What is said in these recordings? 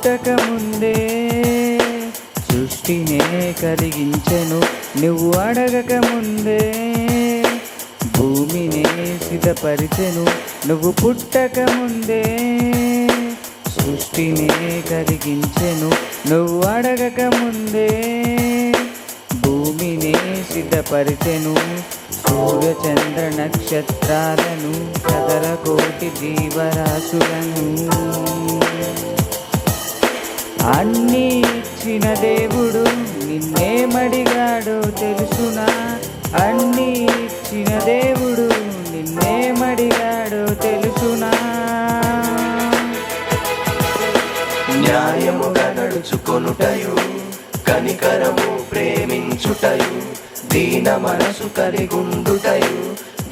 పుట్టక ముందే సృష్టినే కలిగించెను, నువ్వు అడగక ముందే భూమినే సిద్ధపరిచెను. నువ్వు పుట్టక ముందే సృష్టినే కలిగించెను, నువ్వు అడగక ముందే భూమినే సిద్ధపరిచెను. సూర్య చంద్ర నక్షత్రాలను సకల కోటి జీవరాశులను అన్నీ ఇచ్చిన దేవుడు నిన్నేమడిగాడో తెలుసునా? అన్నీ ఇచ్చిన దేవుడు నిన్నేమడిగాడో తెలుసునా? న్యాయముగా నడుచుకొనుటయు, కనికరము ప్రేమించుటయు, దీన మనసు కలిగుండుటయు,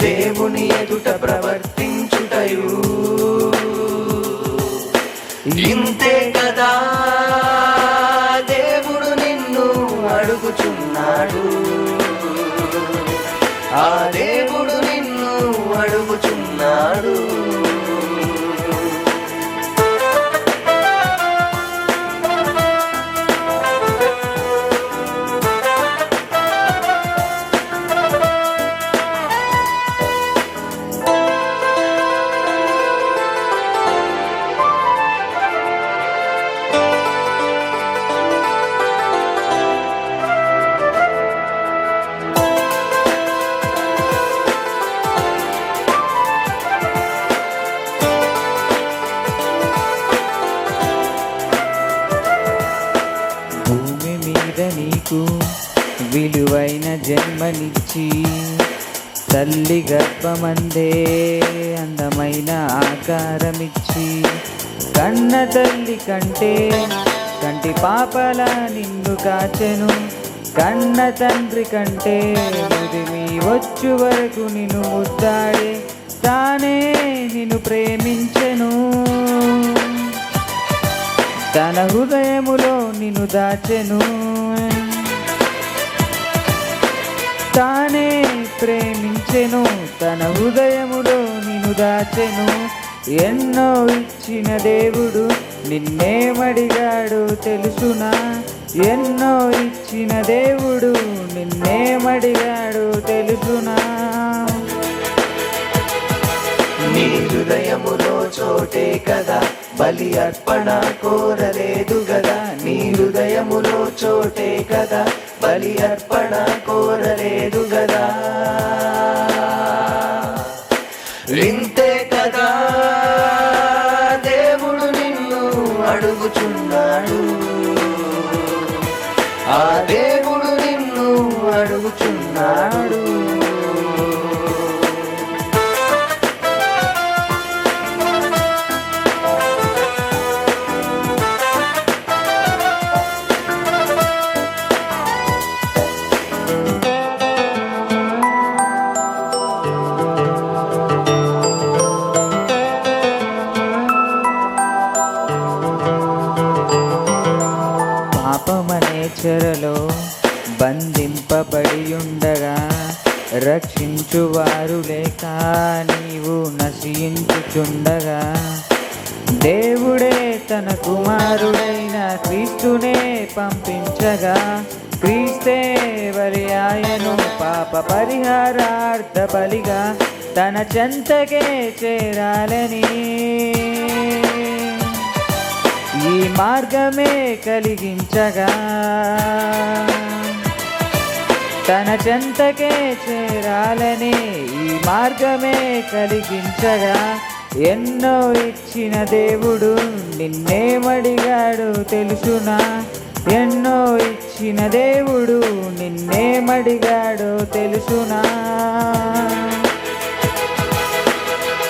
దేవుని ఎదుట ప్రవర్తించుటయు. ఇంతే కదా దేవుడు నిన్ను అడుగుచున్నాడు, ఆ దేవుడు నిన్ను అడుగుచున్నాడు. భూమి మీద నీకు విలువైన జన్మనిచ్చి తల్లి గర్భమందే అందమైన ఆకారమిచ్చి కన్న తల్లి కంటే కంటి పాపలా నిన్ను కాచెను. కన్న తండ్రి కంటే ముదిమి వచ్చు వరకు నిన్ను ముద్దాడే తానే నిన్ను ప్రేమించెను. తన హృదయములో నిన్ను దాచెను, తానే ప్రేమించెను. తన హృదయములో నిన్ను దాచెను. ఎన్నో ఇచ్చిన దేవుడు నిన్నేమడిగాడు తెలుసునా? ఎన్నో ఇచ్చిన దేవుడు నిన్నేమడిగాడు తెలుసునా? నీ హృదయములో చోటే కదా బలి అర్పణ కోరలేదు గదా. నీ హృదయములో చోటే కదా బలి అర్పణ కోరలేదు గదా. ఇంతే కదా దేవుడు నిన్ను అడుగుచున్నాడు, ఆ దేవుడు నిన్ను అడుగుచున్నాడు. పాపమనే చెరలో బంధింపబడి ఉండగా రక్షించువారు లేక నీవు నశించుచుండగా దేవుడే తన కుమారుడైన క్రీస్తునే పంపించగా క్రీస్తే బలి ఆయను పాప పరిహారార్థ బలిగా తన చెంతకే చేరాలని ఈ మార్గమే కలిగించగా తన చెంతకే చేరాలని ఈ మార్గమే కలిగించగా ఎన్నో ఇచ్చిన దేవుడు నిన్నేమడిగాడు తెలుసునా? ఎన్నో ఇచ్చిన దేవుడు నిన్నేమడిగాడు తెలుసునా?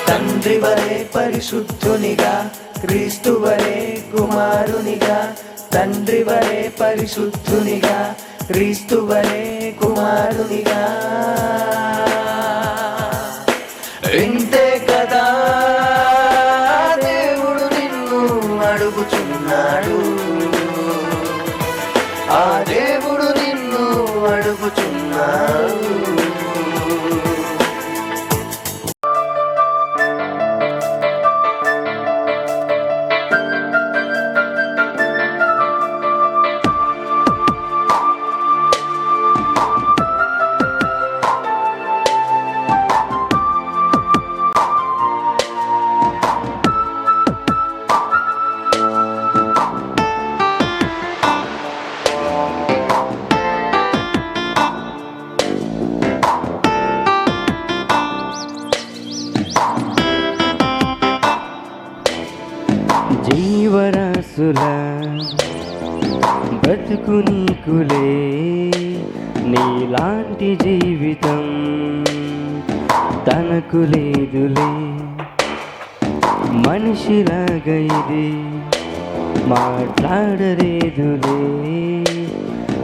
తండ్రి వలె పరిశుద్ధునిగా, క్రీస్తు వలె కుమారునిగా, తండ్రి వలె పరిశుద్ధునిగా, క్రీస్తు వలె కుమారునిగా. ఇంతే కదా దేవుడు నిన్ను అడుగుచున్నాడు, ఆ దేవుడు నిన్ను అడుగుచున్నాడు. జీవరాశుల బ్రతుకు నీకులే, నీలాంటి జీవితం తనకు లేదులే. మనిషిలాగా ఇది మాట్లాడలేదులే,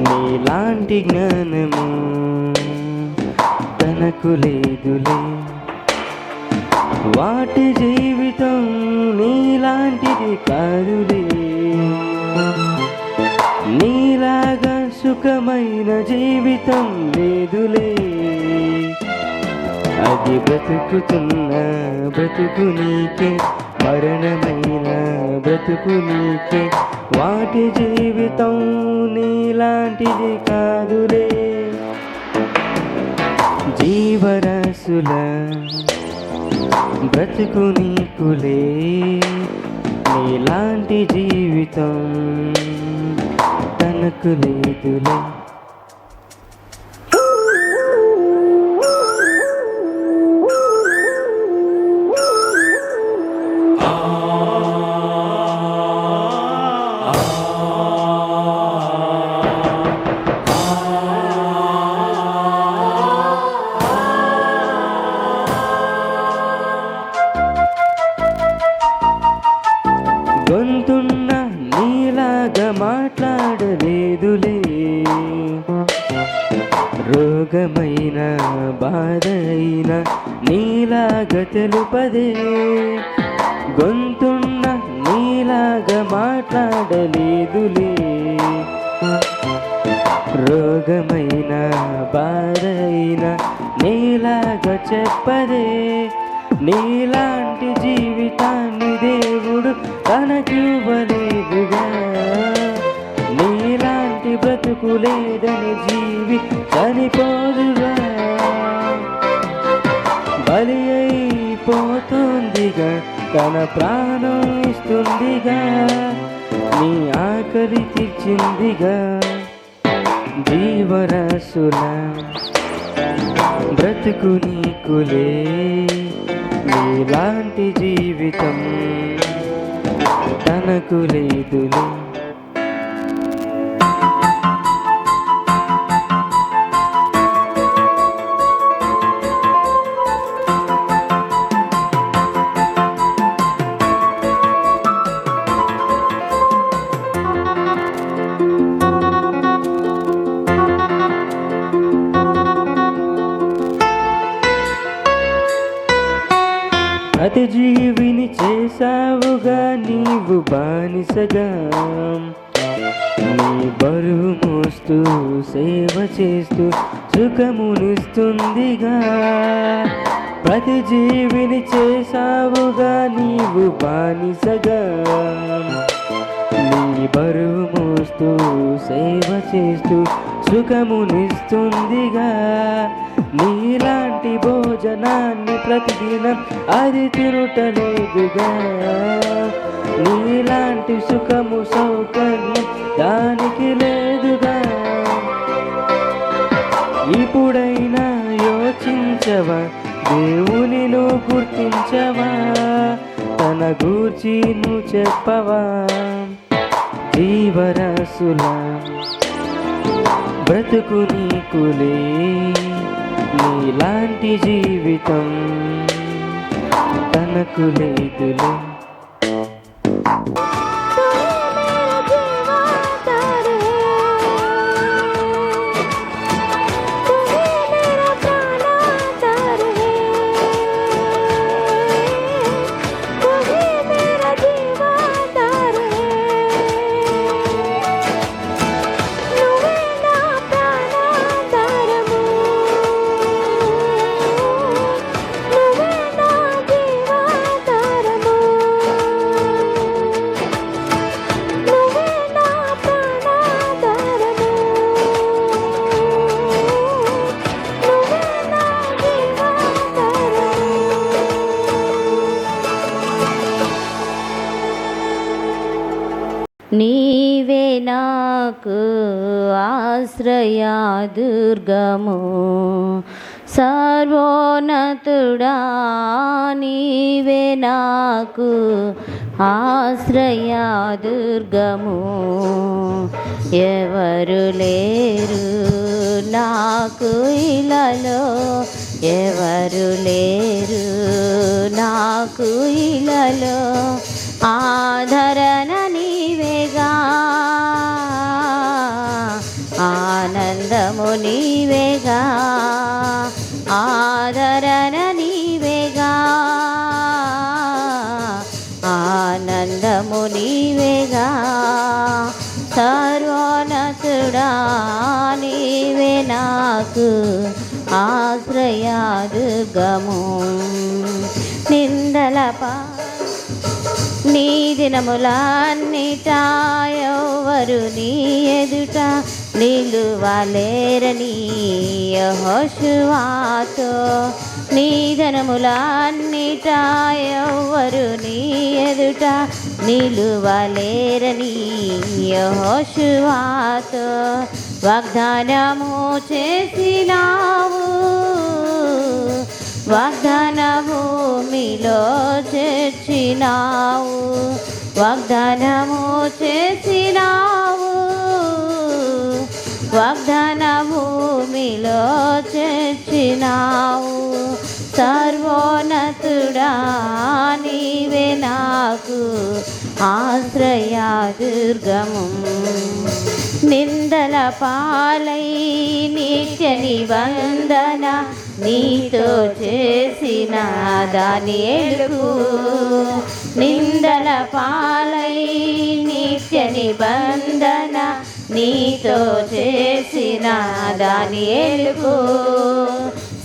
నీలాంటి జ్ఞానము తనకు లేదులే. వాటి జీవితం నీలాంటిది కాదులే, నీలాగా సుఖమైన జీవితం లేదులే. అది బ్రతుకుతున్న బ్రతుకు నీకే, మరణమైన బ్రతుకు నీకే. వాటి జీవితం నీలాంటిది కాదులే. జీవరాశుల బ్రతుకు నీకులే, నీలాంటి జీవితం తనకు లేదులే. గొంతున్న నీలాగా మాట్లాడలేదులే, రోగమైన బాధైన నీలాగా తెలుపదే. గొంతున్న నీలాగా మాట్లాడలేదులే, రోగమైన బాధైన నీలాగా చెప్పదే. నీలాంటి జీవితాన్ని దేవుడు తనకివ్వలేదుగా, నీలాంటి బ్రతుకు లేదని జీవి చనిపోదుగా. బలి అయిపోతుందిగా, తన ప్రాణం ఇస్తుందిగా, నీ ఆకలి తీర్చిందిగా. జీవరాశుల బ్రతుకు నీకులే, నీలాంటి జీవితం తనకు లేదులే. ప్రతి జీవిని చేసావుగా నీవు బానిసగా, నీ బరువు మోస్తూ సేవ చేస్తూ సుఖమునిస్తుందిగా. ప్రతి జీవిని చేసావుగా నీవు బానిసగా, నీ బరువు మోస్తూ సేవ చేస్తూ సుఖమునిస్తుందిగా. నీలాంటి భోజనాన్ని ప్రతిదినం అది తిరుటలేదుగా, నీలాంటి సుఖము సౌకర్యం దానికి లేదుగా. ఇప్పుడైనా యోచించవా, దేవుని నువ్వు గుర్తించవా, తన గూర్చి నువ్వు చెప్పవా. జీవరాశుల బ్రతుకు నీకులే, నీలాంటి జీవితం తనకు లేదులే. నీవే నాకు ఆశ్రయ దుర్గము, సర్వోన్నతుడా నీవే నాకు ఆశ్రయదుర్గము. ఎవరు లేరు నాకు ఇలలో, ఎవరు లేరు నాకు ఇలలో, ఆదరణ నీవేగా, ఆనందము నీవేగా, ఆదరణ నీవేగా, ఆనందము నీవేగా, సర్వోన్నతుడా నీవే నాకు ఆశ్రయదుర్గము. నిందలపా నీ దినములన్నిటా ఎవరు నీ ఎదుట నిలువలేరని యెహోషువతో, నీ దినములన్నిటా ఎవరు నీ ఎదుట నిలువలేరని యెహోషువతో వాగ్దానము చేసినావు, వాగ్దాన భూమిలో చేర్చినావు, వాగ్దానము చేసినావు, వాగ్దాన భూమిలో చేర్చినావు, సర్వోన్నతుడా నీవే నాకు ఆశ్రయదుర్గము. నిందల పాలై నిత్య నిబంధన నీతో చేసిన దానియేలుకు, నిందల పాలై నిత్య నిబంధన నీతో చేసిన దానియేలుకు,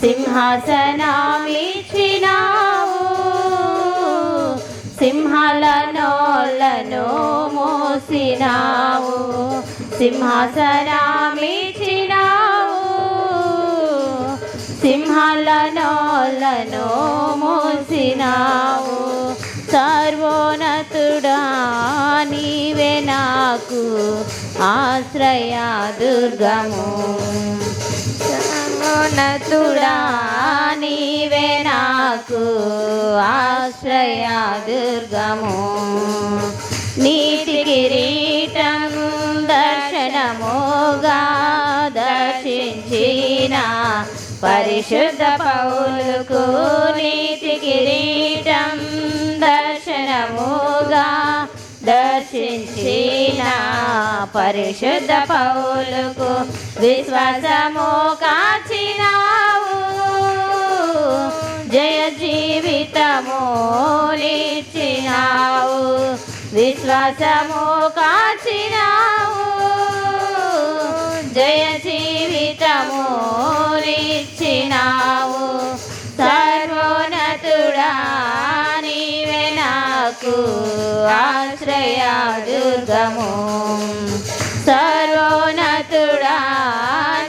సింహాసనమిచ్చినావు, సింహాల నోళ్ళను మోసినావు, సింహాసనమిచ్చినావు, సింహాల నోళ్ళను మోసినావు, సర్వోన్నతుడా నీవే నాకు ఆశ్రయదుర్గము. సర్వోన్నతుడా నీవే నాకు ఆశ్రయదుర్గము. నీతి కిరీటం దర్శనముగా దర్శించిన పరిశుద్ధ పౌలుకు, నీతి కిరీటం దర్శనముగా దర్శించిన పరిశుద్ధ పౌలుకు, విశ్వాసము కాచినావు, జయ జీవితము నిచ్చినావు, విశ్వాసము కాచినావు, జయ జీవితము నిచ్చినావు, సర్వోన్నతుడా నీవే నాకు ఆశ్రయదుర్గము. సర్వోన్నతుడా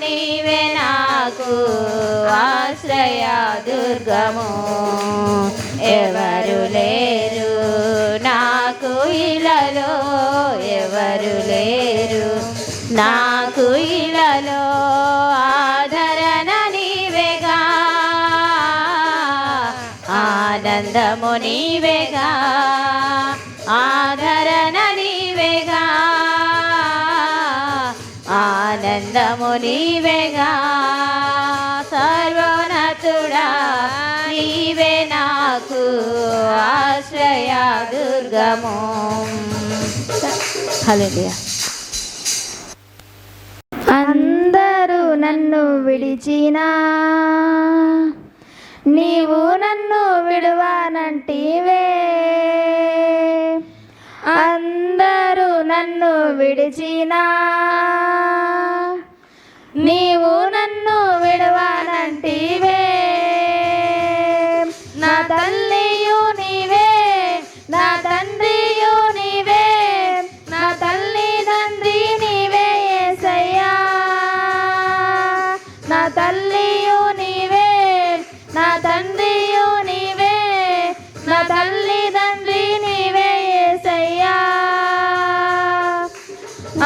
నీవే నాకు ఆశ్రయదుర్గము. ఎవరు లేరు నాకు ఇలలో, ఎవరు లేరు నాకు ఇలలో, ఆదరణ నీవేగా, ఆనందము నీవేగా, ఆదరణ నీవేగా, ఆనందము నీవేగా, సర్వోన్నతుడా నీవే నాకు ఆశ్రయదుర్గము. హల్లెలూయా. అందరూ నన్ను విడిచినా నీవు నన్ను విడువనంటివే, అందరూ నన్ను విడిచినా నీవు నన్ను విడువనంటివే, నా తల్లియు నీవే, నా తండ్రియు నీవే, నా తల్లి తండ్రి నీవే యేసయ్యా, నా తల్లియు నీవే, నా తండ్రియు నీవే, నా తల్లి తండ్రి నీవే యేసయ్యా.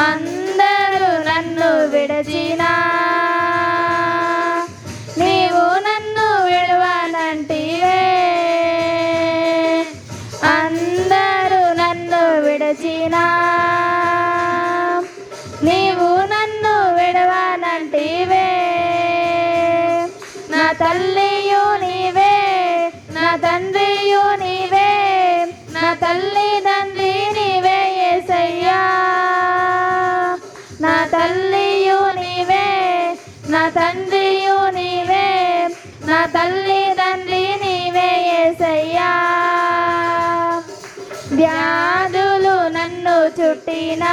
అందరూ విడిచినా నీవు నన్ను విడవనంటివే నా తల్లియు నీవే నా తండ్రియు నీవే నా తల్లి తండ్రి నీవే యేసయ్యా నా తల్లియు నీవే నా తండ్రియు నీవే నా తల్లి తండ్రి నీవే యేసయ్యా వ్యాధులు నన్ను చుట్టినా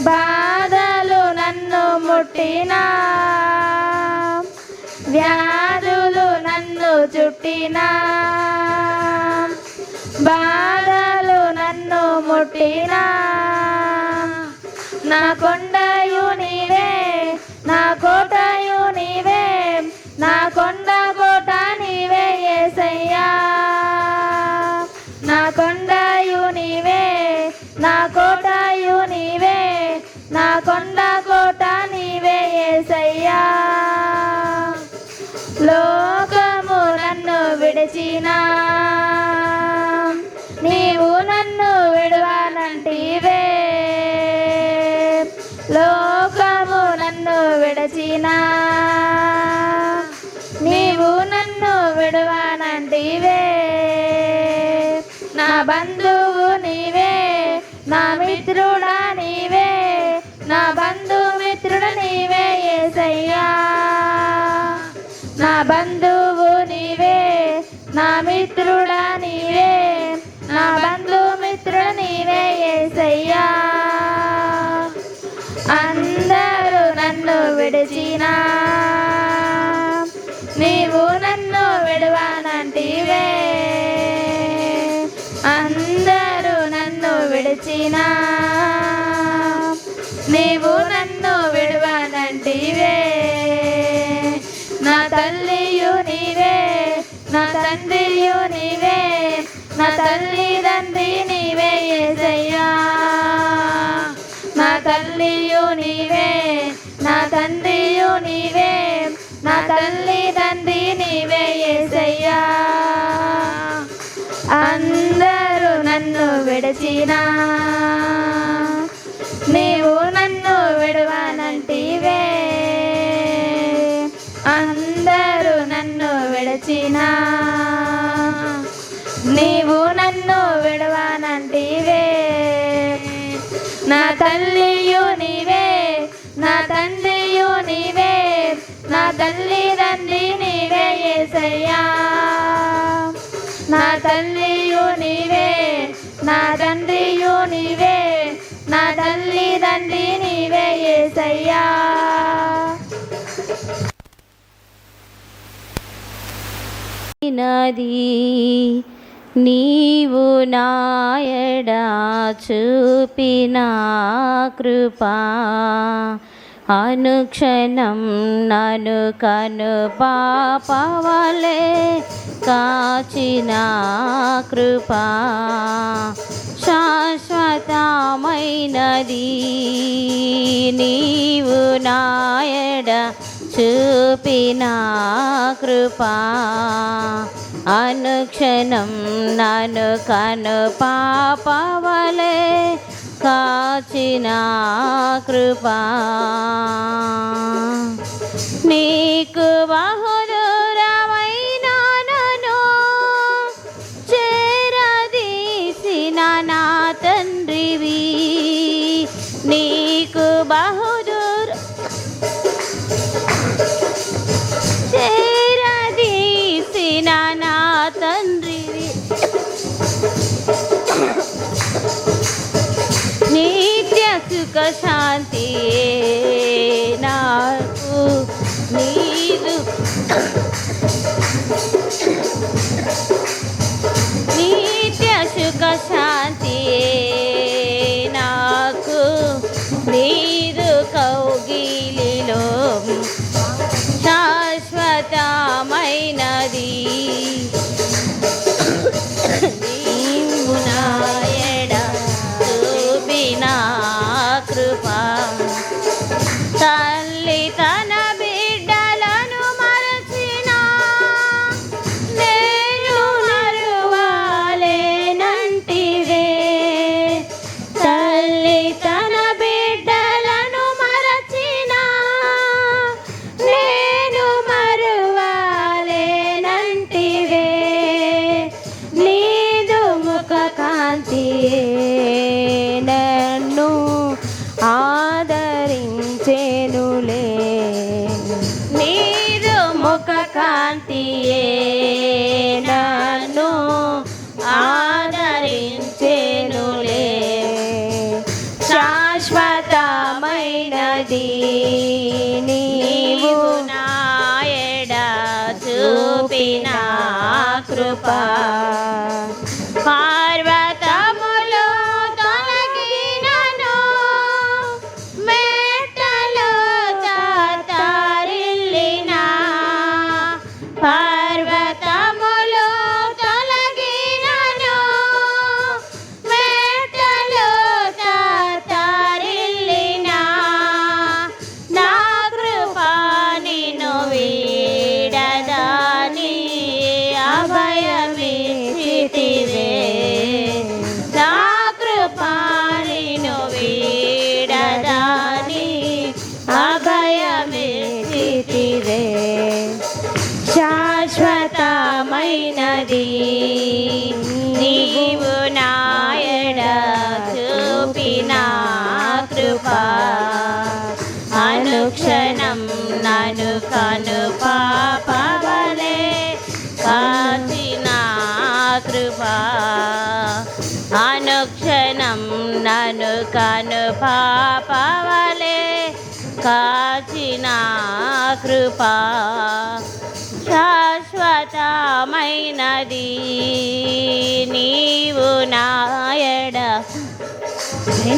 బాధలు నన్ను ముట్టినా వ్యాధులు నన్ను చుట్టినా బాధలు నన్ను ముట్టినా నా కొండయు నీవే నా కోటయు నీవే నా కొండ కోట నీవే యేసయ్యా నా కొండయు నీవే నా కోటయు నీవే నా కొండ కోట నీవే యేసయ్యా లోకము నన్ను విడిచినా నీవు నన్ను విడవనంటివే లోకము నన్ను విడిచినా నీవు నన్ను విడవనంటివే నా బంధువు నీవే నా మిత్రుడా నీవే నా బంధుమిత్రుడు నీవే యేసయ్యా నా బంధువు నీవే నా మిత్రుడా నీవే నా బంధుమిత్రుడు నీవే యేసయ్యా అందరూ నన్ను విడిచినా నీవు నన్ను విడవనంటివే అందరూ నన్ను విడిచినా నీవు నన్ను విడవనంటివే నా తల్లియు నీవే నా తండ్రియు నీవే నా తల్లి తండ్రి నీవే యేసయ్యా నా తల్లియు నీవే నా తండ్రియు నీవే నా తల్లి తండ్రి నీవే యేసయ్యా అందరూ నన్ను విడిచినా నీవు నన్ను విడవనంటివే అందరూ నన్ను విడిచినా నీవు నన్ను విడవనంటివే నా తల్లియు నీవే నా తండ్రియు నీవే నా తల్లి తండ్రి నీవే యేసయ్యా నా తల్లియు నీవే నా తండ్రియు నీవే నా తల్లి తండ్రి నీవే యేసయ్యా నది నీవు నాయడా చూపిన కృపా అనుక్షణం నన్ను కను పాపవలే కాచిన కృపా శాశ్వతమైనది నీవు నాయడ చూపిన కృపా అనుక్షణం నన్ను కను పాపవలే కాచిన కృపా నీకు బహుదూరమైన నన్ను చేరదీసిన నా తండ్రివి నీకు బహుదూర చేరదీసిన నా తండ్రివి నిత్య సుఖ శాంతి నాకు నీదు నిత్య సుఖ శాంతి నాకు నీదు కౌగిలిలో శాశ్వతమైనది నీవు నాయడ చూపిన కృపా తల్లి తన బిడ్డలను మరచిన నేను నరువాలేనంటివే నీవు నాయడ చూపిన కృప పర్వతములు తొలగినను మెట్టలు తత్తరిల్లిన పర్వతములు తొలగినను మెట్టలు తత్తరిల్లిన నా కృప నిన్ను వీడదని అభయమిచ్చితివే నా కృప నిన్ను వీడదని అభయమిచ్చితివే శాశ్వతమైనది నీవు నాయడ చూపిన కృప అనుక్షణం నన్ను కను పాపవలే కాచిన కృప అనుక్షణం నన్ను కను పాపవలే కాచిన కృప శాశ్వతమైనది నీవు నాయడ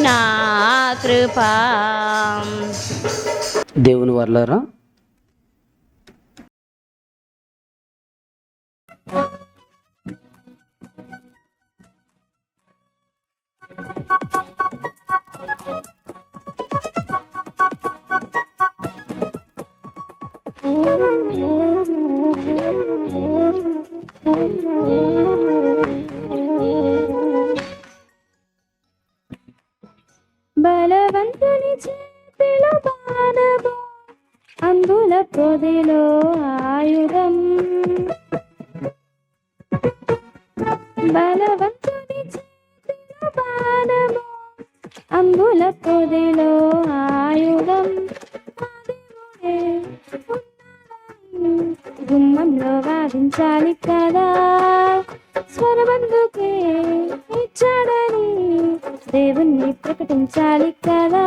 నా కృప. దేవుని వర్లారా, బలవంతుని చేతిలో బాణము అందుల పొదిలో ఆయుధం బలవంతుని చేతిలో బాణము అందుల పొదిలో ఆయుధం గుమ్మంలో వాదించాలి కదా స్వరబందుకే ఇచ్చాడని దేవుణ్ణి ప్రకటించాలి కదా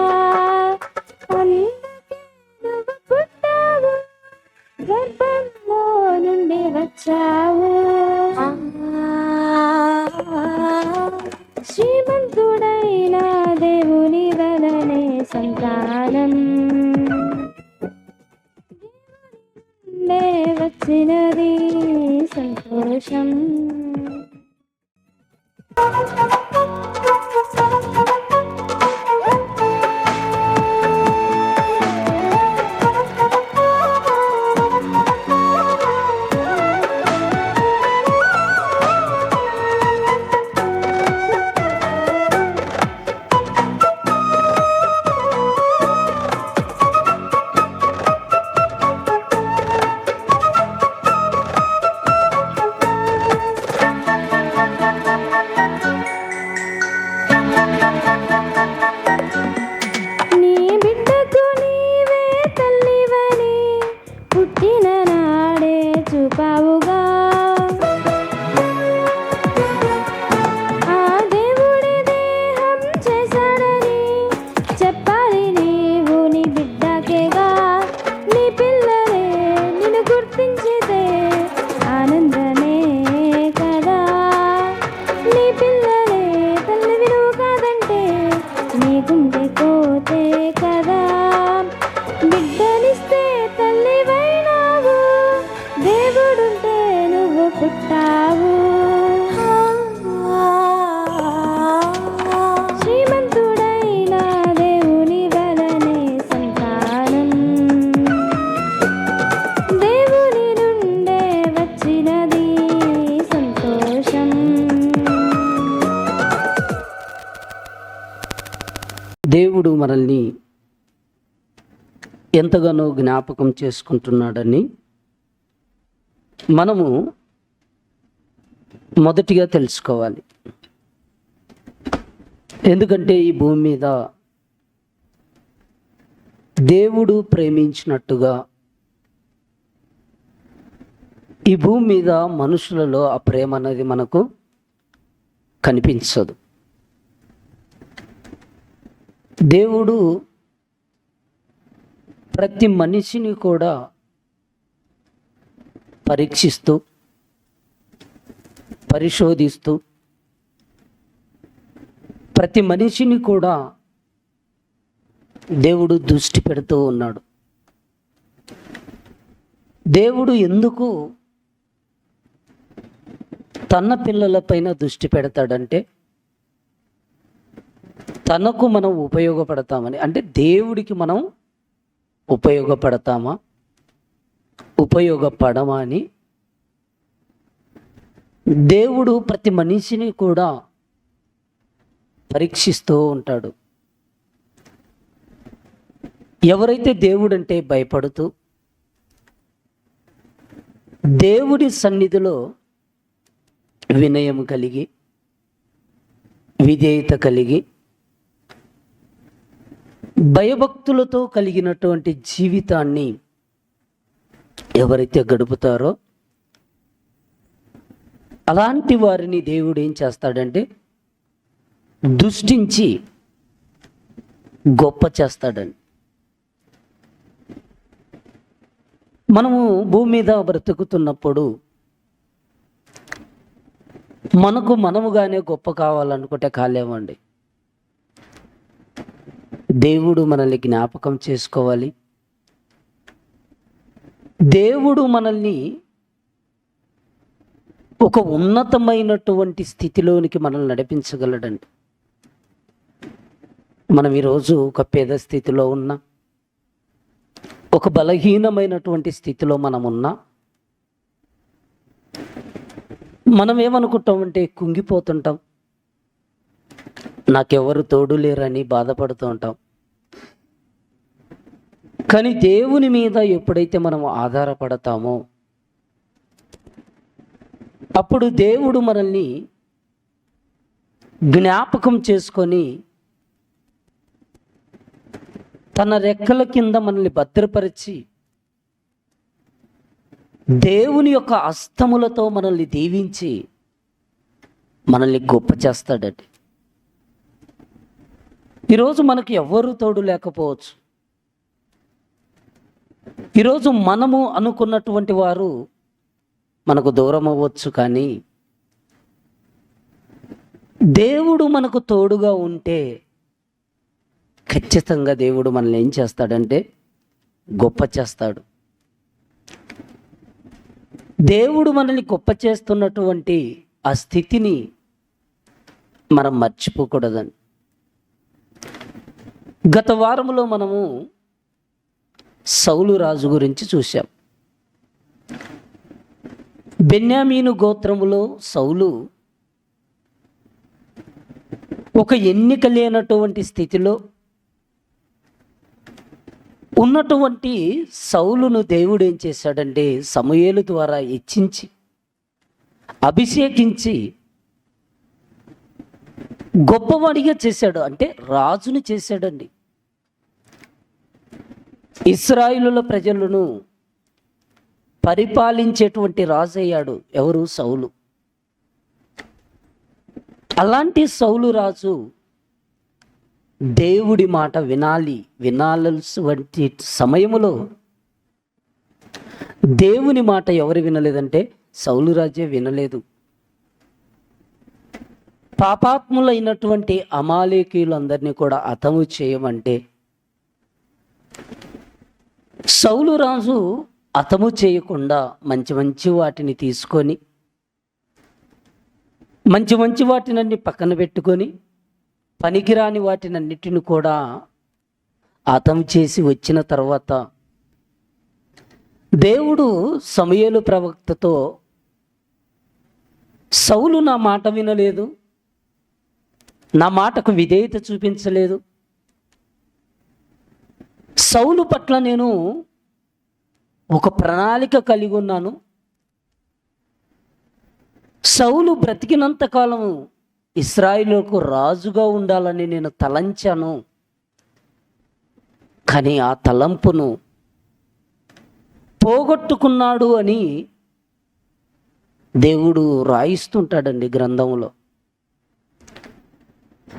అందుకే నువ్వు పుట్టావు గర్భంలో నుండి వచ్చావు శ్రీమంతుడైన దేవుని వలనే సంతానం వచ్చినది సంతోషం. దేవుడు మనల్ని ఎంతగానో జ్ఞాపకం చేసుకుంటున్నాడని మనము మొదటిగా తెలుసుకోవాలి. ఎందుకంటే ఈ భూమి మీద దేవుడు ప్రేమించినట్టుగా ఈ భూమి మీద మనుషులలో ఆ ప్రేమ అనేది మనకు కనిపించదు. దేవుడు ప్రతి మనిషిని కూడా పరీక్షిస్తూ, పరిశోధిస్తూ, ప్రతి మనిషిని కూడా దేవుడు దృష్టి పెడుతూ ఉన్నాడు. దేవుడు ఎందుకు తన పిల్లలపైన దృష్టి పెడతాడంటే తనకు మనం ఉపయోగపడతామని. అంటే దేవుడికి మనం ఉపయోగపడతామా, ఉపయోగపడమా అని దేవుడు ప్రతి మనిషిని కూడా పరీక్షిస్తూ ఉంటాడు. ఎవరైతే దేవుడంటే భయపడుతూ దేవుడి సన్నిధిలో వినయం కలిగి, విధేయత కలిగి, భయభక్తులతో కలిగినటువంటి జీవితాన్ని ఎవరైతే గడుపుతారో అలాంటి వారిని దేవుడు ఏం చేస్తాడంటే దృష్టించి గొప్ప చేస్తాడండి. మనము భూమి మీద బ్రతుకుతున్నప్పుడు మనకు మనముగానే గొప్ప కావాలనుకుంటే కాలేమండి. దేవుడు మనల్ని జ్ఞాపకం చేసుకోవాలి. దేవుడు మనల్ని ఒక ఉన్నతమైనటువంటి స్థితిలోనికి మనల్ని నడిపించగలడండి. మనం ఈరోజు ఒక పేద స్థితిలో ఉన్నా, ఒక బలహీనమైనటువంటి స్థితిలో మనం ఉన్నా, మనం ఏమనుకుంటామంటే కుంగిపోతుంటాం, నాకెవరు తోడు లేరని బాధపడుతూ ఉంటాం. కానీ దేవుని మీద ఎప్పుడైతే మనం ఆధారపడతామో అప్పుడు దేవుడు మనల్ని జ్ఞాపకం చేసుకొని తన రెక్కల కింద మనల్ని భద్రపరిచి దేవుని యొక్క హస్తములతో మనల్ని దీవించి మనల్ని గొప్ప చేస్తాడండి. ఈరోజు మనకి ఎవ్వరూ తోడు లేకపోవచ్చు. ఈరోజు మనము అనుకున్నటువంటి వారు మనకు దూరం అవ్వచ్చు. కానీ దేవుడు మనకు తోడుగా ఉంటే ఖచ్చితంగా దేవుడు మనల్ని ఏం చేస్తాడంటే గొప్ప చేస్తాడు. దేవుడు మనల్ని గొప్ప చేస్తున్నటువంటి ఆ స్థితిని మనం మర్చిపోకూడదని. గత వారంలో మనము సౌలు రాజు గురించి చూశాం. బెన్యామీను గోత్రములో సౌలు ఒక ఎన్నిక లేనటువంటి స్థితిలో ఉన్నటువంటి సౌలును దేవుడు ఏం చేశాడంటే సమూయేలు ద్వారా హెచ్చించి అభిషేకించి గొప్పవాడిగా చేశాడు. అంటే రాజుని చేశాడండి. ఇశ్రాయేలుల ప్రజలను పరిపాలించేటువంటి రాజు అయ్యాడు. ఎవరు? సౌలు. అలాంటి సౌలు రాజు దేవుడి మాట వినాల్సినటువంటి సమయములో దేవుని మాట ఎవరు వినలేదంటే సౌలు రాజే వినలేదు. పాపాత్ములైనటువంటి అమాలేకీయులందరినీ కూడా హతము చేయమంటే సౌలు రాజు హతము చేయకుండా మంచి మంచి వాటిని తీసుకొని మంచి వాటినన్ని పక్కన పెట్టుకొని పనికిరాని వాటినన్నిటిని కూడా హతం చేసి వచ్చిన తర్వాత దేవుడు సమూయేలు ప్రవక్తతో సౌలు నా మాట వినలేదు, నా మాటకు విధేయత చూపించలేదు, సౌలు పట్ల నేను ఒక ప్రణాళిక కలిగి ఉన్నాను, సౌలు బ్రతికినంత కాలము ఇశ్రాయేలుకు రాజుగా ఉండాలని నేను తలంచాను. కానీ ఆ తలంపును పోగొట్టుకున్నాడు అని దేవుడు రాయిస్తుంటాడండి గ్రంథంలో.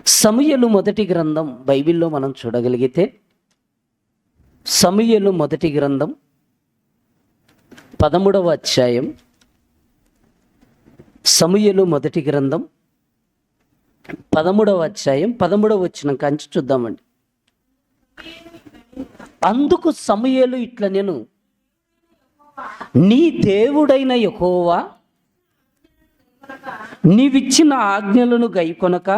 సమూయేలు మొదటి గ్రంథం బైబిల్లో మనం చూడగలిగితే సమూయేలు మొదటి గ్రంథం 13వ అధ్యాయం. సమూయేలు మొదటి గ్రంథం 13వ అధ్యాయం 13వ వచనం కంచి చూద్దామండి. అందుకు సమూయేలు ఇట్లా, నేను నీ దేవుడైన యెహోవా నీవిచ్చిన ఆజ్ఞలను గైకొనక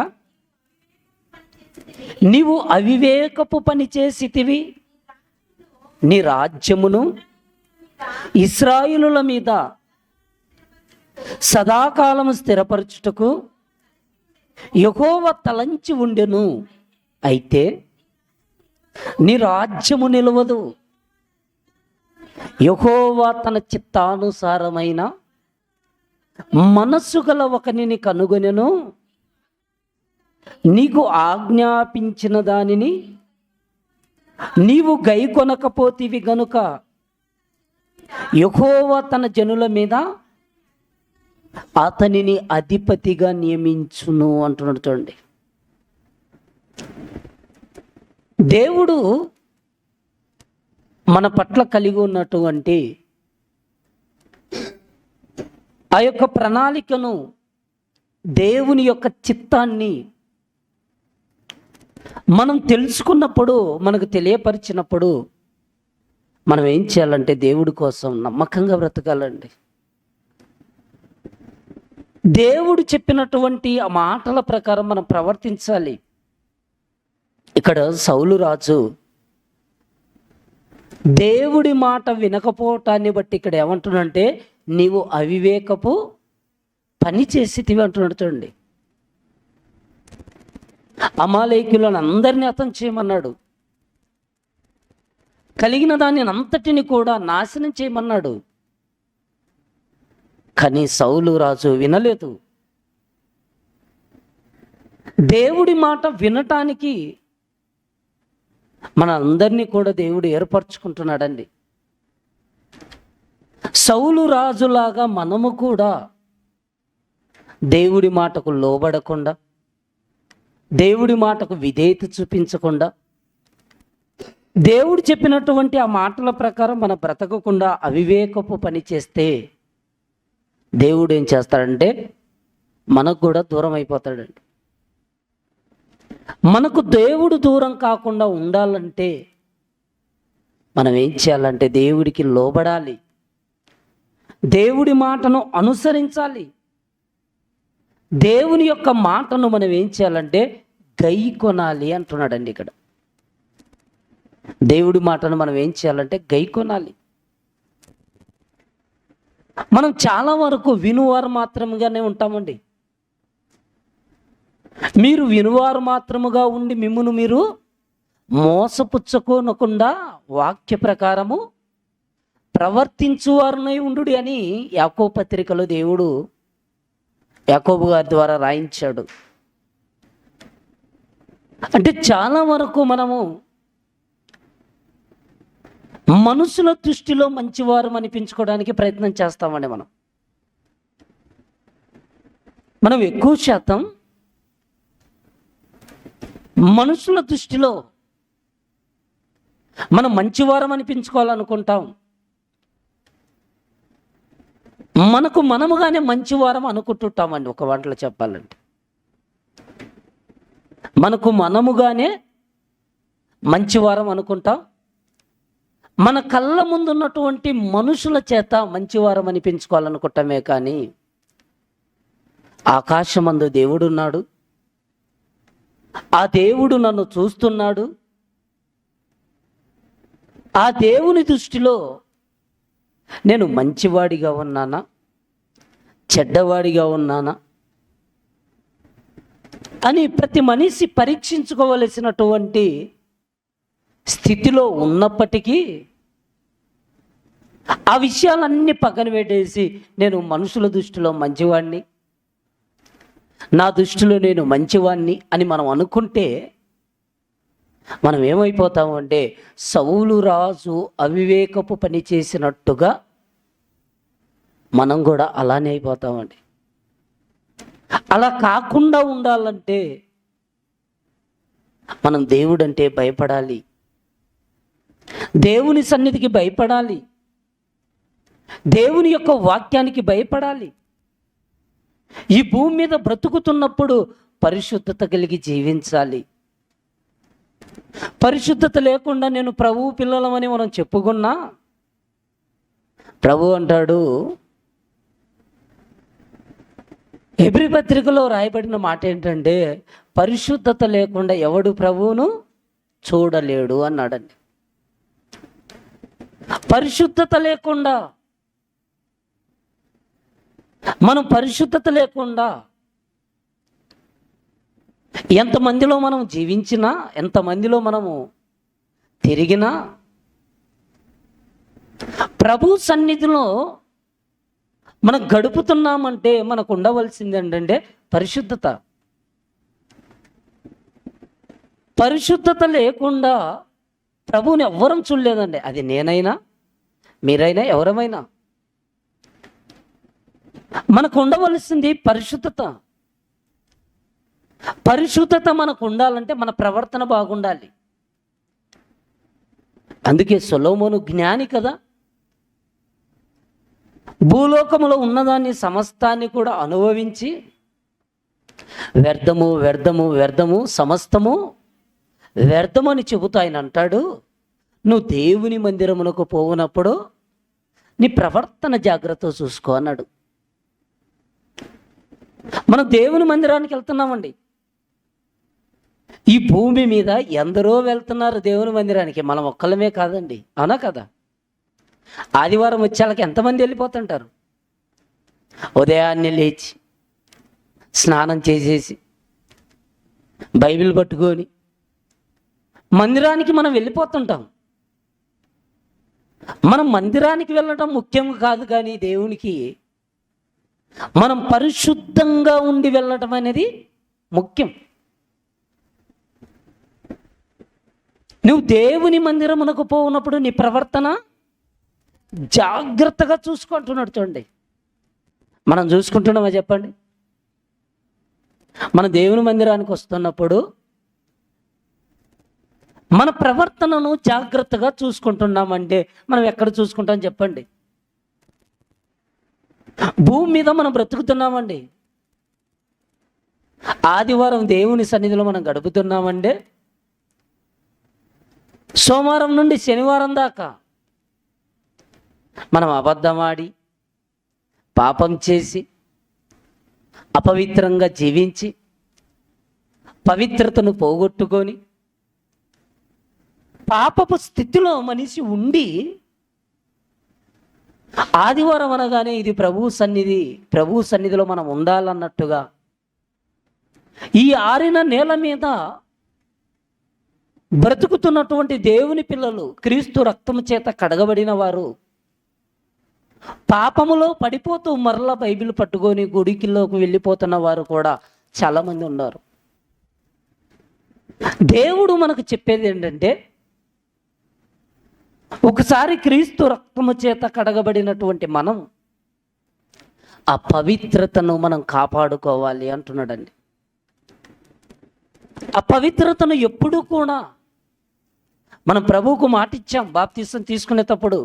నీవు అవివేకపు పని చేసితివి. నీ రాజ్యమును ఇశ్రాయేలుల మీద సదాకాలము స్థిరపరచుటకు యెహోవా తలంచి ఉండెను. అయితే నీ రాజ్యము నిలవదు. యెహోవా తన చిత్తానుసారమైన మనస్సు గల ఒకనిని కనుగొనెను. నీకు ఆజ్ఞాపించిన దానిని నీవు గైకొనకపోతివి గనుక యెహోవా తన జనుల మీద అతనిని అధిపతిగా నియమించును అంటున్నాడు. చూడండి, దేవుడు మన పట్ల కలిగి ఉన్నటువంటి ఆ యొక్క ప్రణాళికను, దేవుని యొక్క చిత్తాన్ని మనం తెలుసుకున్నప్పుడు, మనకు తెలియపరిచినప్పుడు మనం ఏం చేయాలంటే దేవుడి కోసం నమ్మకంగా బ్రతకాలండి. దేవుడు చెప్పినటువంటి ఆ మాటల ప్రకారం మనం ప్రవర్తించాలి. ఇక్కడ సౌలు రాజు దేవుడి మాట వినకపోవటాన్ని బట్టి ఇక్కడ ఏమంటున్నాడంటే, నీవు అవివేకపు పని చేసితివి అంటున్నాడు. చూడండి, అమాలేకులను అందరినీ హతం చేయమన్నాడు, కలిగిన దాన్ని అంతటిని కూడా నాశనం చేయమన్నాడు. కానీ సౌలు రాజు వినలేదు. దేవుడి మాట వినటానికి మన అందరినీ కూడా దేవుడు ఏర్పరచుకుంటున్నాడండి. సౌలు రాజులాగా మనము కూడా దేవుడి మాటకు లోబడకుండా, దేవుడి మాటకు విధేయత చూపించకుండా, దేవుడు చెప్పినటువంటి ఆ మాటల ప్రకారం మన బ్రతకకుండా అవివేకపు పని చేస్తే దేవుడు ఏం చేస్తాడంటే మనకు కూడా దూరం అయిపోతాడండి. మనకు దేవుడు దూరం కాకుండా ఉండాలంటే మనం ఏం చేయాలంటే దేవుడికి లోబడాలి, దేవుడి మాటను అనుసరించాలి. దేవుని యొక్క మాటను మనం ఏం చేయాలంటే గైకొనాలి అంటున్నాడండి. ఇక్కడ దేవుడి మాటను మనం ఏం చేయాలంటే గైకొనాలి. మనం చాలా వరకు వినువారు మాత్రముగానే ఉంటామండి. మీరు వినువారు మాత్రముగా ఉండి మిమ్మును మీరు మోసపుచ్చుకోనకుండా వాక్య ప్రకారము ప్రవర్తించువారునై ఉండు అని యాకోబు పత్రికలో దేవుడు యాకోబు గారి ద్వారా రాయించాడు. అంటే చాలా వరకు మనము మనుషుల దృష్టిలో మంచివారు అనిపించుకోవడానికి ప్రయత్నం చేస్తామండి. మనం ఎక్కువ శాతం మనుషుల దృష్టిలో మనం మంచివారం అనిపించుకోవాలనుకుంటాం. మనకు మనముగానే మంచివారం అనుకుంటుంటామండి. ఒక వాటిలో చెప్పాలంటే మనకు మనముగానే మంచివారం అనుకుంటాం. మన కళ్ళ ముందున్నటువంటి మనుషుల చేత మంచివారం అనిపించుకోవాలనుకుంటామే కానీ ఆకాశమందు దేవుడున్నాడు, ఆ దేవుడు నన్ను చూస్తున్నాడు, ఆ దేవుని దృష్టిలో నేను మంచివాడిగా ఉన్నానా, చెడ్డవాడిగా ఉన్నానా అని ప్రతి మనిషి పరీక్షించుకోవలసినటువంటి స్థితిలో ఉన్నప్పటికీ ఆ విషయాలన్నీ పక్కన పెట్టేసి నేను మనుషుల దృష్టిలో మంచివాడిని, నా దృష్టిలో నేను మంచివాడిని అని మనం అనుకుంటే మనం ఏమైపోతాము అంటే సౌలు రాజు అవివేకపు పని చేసినట్టుగా మనం కూడా అలానే అయిపోతామండి. అలా కాకుండా ఉండాలంటే మనం దేవుడంటే భయపడాలి, దేవుని సన్నిధికి భయపడాలి, దేవుని యొక్క వాక్యానికి భయపడాలి. ఈ భూమి మీద బ్రతుకుతున్నప్పుడు పరిశుద్ధత కలిగి జీవించాలి. పరిశుద్ధత లేకుండా నేను ప్రభువు పిల్లలమని మనం చెప్పుకున్నా, ప్రభు అంటాడు, హెబ్రీ పత్రికలో రాయబడిన మాట ఏంటంటే, పరిశుద్ధత లేకుండా ఎవడు ప్రభువును చూడలేడు అన్నాడండి. పరిశుద్ధత లేకుండా, మనం పరిశుద్ధత లేకుండా ఎంతమందిలో మనం జీవించినా, ఎంతమందిలో మనము తిరిగినా, ప్రభు సన్నిధిలో మనం గడుపుతున్నామంటే మనకు ఉండవలసింది ఏంటంటే పరిశుద్ధత. పరిశుద్ధత లేకుండా ప్రభువుని ఎవ్వరం చూడలేదండి. అది నేనైనా, మీరైనా, ఎవరమైనా. మనకు ఉండవలసింది పరిశుద్ధత. పరిశుద్ధత మనకు ఉండాలంటే మన ప్రవర్తన బాగుండాలి. అందుకే సొలొమోను జ్ఞాని కదా, భూలోకములో ఉన్నదాన్ని సమస్తాన్ని కూడా అనుభవించి వ్యర్థము వ్యర్థము వ్యర్థము సమస్తము వ్యర్థము అని చెబుతూ ఆయన అంటాడు, నువ్వు దేవుని మందిరమునకు పోవునప్పుడు నీ ప్రవర్తన జాగ్రత్త చూసుకో అన్నాడు. మనం దేవుని మందిరానికి వెళ్తున్నామండి. ఈ భూమి మీద ఎందరో వెళ్తున్నారు దేవుని మందిరానికి, మనం ఒక్కళ్ళమే కాదండి, అవునా కదా? ఆదివారం వచ్చేళ్ళకి ఎంతమంది వెళ్ళిపోతుంటారు? ఉదయాన్నే లేచి స్నానం చేసేసి బైబిల్ పట్టుకొని మందిరానికి మనం వెళ్ళిపోతుంటాం. మనం మందిరానికి వెళ్ళడం ముఖ్యం కాదు, కానీ దేవునికి మనం పరిశుద్ధంగా ఉండి వెళ్ళటం అనేది ముఖ్యం. నువ్వు దేవుని మందిరమునకు పోవునప్పుడు నీ ప్రవర్తన జాగ్రత్తగా చూసుకుంటున్నాడు. చూడండి, మనం చూసుకుంటున్నామా చెప్పండి? మన దేవుని మందిరానికి వస్తున్నప్పుడు మన ప్రవర్తనను జాగ్రత్తగా చూసుకుంటున్నామంటే మనం ఎక్కడ చూసుకుంటాం చెప్పండి? భూమి మీద మనం బ్రతుకుతున్నామండి. ఆదివారం దేవుని సన్నిధిలో మనం గడుపుతున్నామంటే సోమవారం నుండి శనివారం దాకా మనం అబద్ధమాడి, పాపం చేసి, అపవిత్రంగా జీవించి, పవిత్రతను పోగొట్టుకొని పాపపు స్థితిలో మనిషి ఉండి, ఆదివారం అనగానే ఇది ప్రభు సన్నిధిలో మనం ఉండాలన్నట్టుగా ఈ ఆరిన నేల మీద బ్రతుకుతున్నటువంటి దేవుని పిల్లలు, క్రీస్తు రక్తము చేత కడగబడిన వారు పాపములో పడిపోతూ మరలా బైబిల్ పట్టుకొని గుడికిలోకి వెళ్ళిపోతున్న వారు కూడా చాలామంది ఉన్నారు. దేవుడు మనకు చెప్పేది ఏంటంటే, ఒకసారి క్రీస్తు రక్తము చేత కడగబడినటువంటి మనం ఆ పవిత్రతను మనం కాపాడుకోవాలి అంటున్నాడండి. ఆ పవిత్రతను ఎప్పుడూ కూడా మనం ప్రభువుకు మాటిచ్చాం బాప్తిసం తీసుకునేటప్పుడు,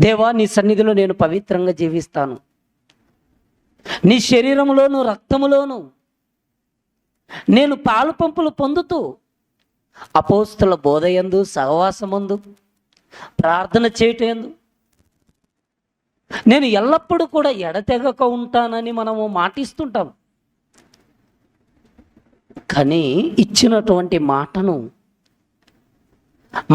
దేవా నీ సన్నిధిలో నేను పవిత్రంగా జీవిస్తాను, నీ శరీరంలోను రక్తములోను నేను పాలు పంపులు పొందుతూ అపోస్తుల బోధయందు, సహవాసమందు, ప్రార్థన చేయటందు నేను ఎల్లప్పుడూ కూడా ఎడతెగక ఉంటానని మనము మాటిస్తుంటాం. కానీ ఇచ్చినటువంటి మాటను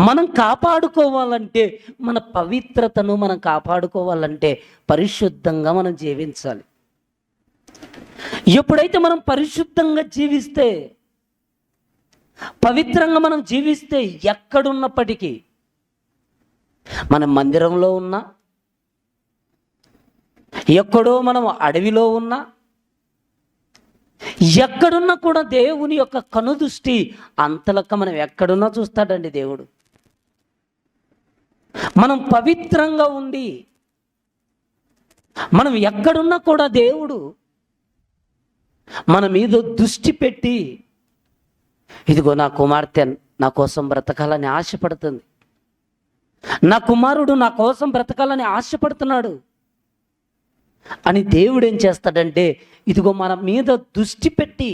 మనం కాపాడుకోవాలంటే, మన పవిత్రతను మనం కాపాడుకోవాలంటే పరిశుద్ధంగా మనం జీవించాలి. ఎప్పుడైతే మనం పరిశుద్ధంగా జీవిస్తే, పవిత్రంగా మనం జీవిస్తే, ఎక్కడున్నప్పటికీ మనం మందిరంలో ఉన్నా, ఎక్కడో మనం అడవిలో ఉన్నా, ఎక్కడున్నా కూడా దేవుని యొక్క కనుదృష్టి అంతలక్క మనం ఎక్కడున్నా చూస్తాడండి దేవుడు. మనం పవిత్రంగా ఉండి మనం ఎక్కడున్నా కూడా దేవుడు మన మీద దృష్టి పెట్టి, ఇదిగో నా కుమార్తె నా కోసం బ్రతకాలని ఆశపడుతుంది. నా కుమారుడు నా కోసం బ్రతకాలని ఆశపడుతున్నాడు అని దేవుడు ఏం చేస్తాడంటే, ఇదిగో మన మీద దృష్టి పెట్టి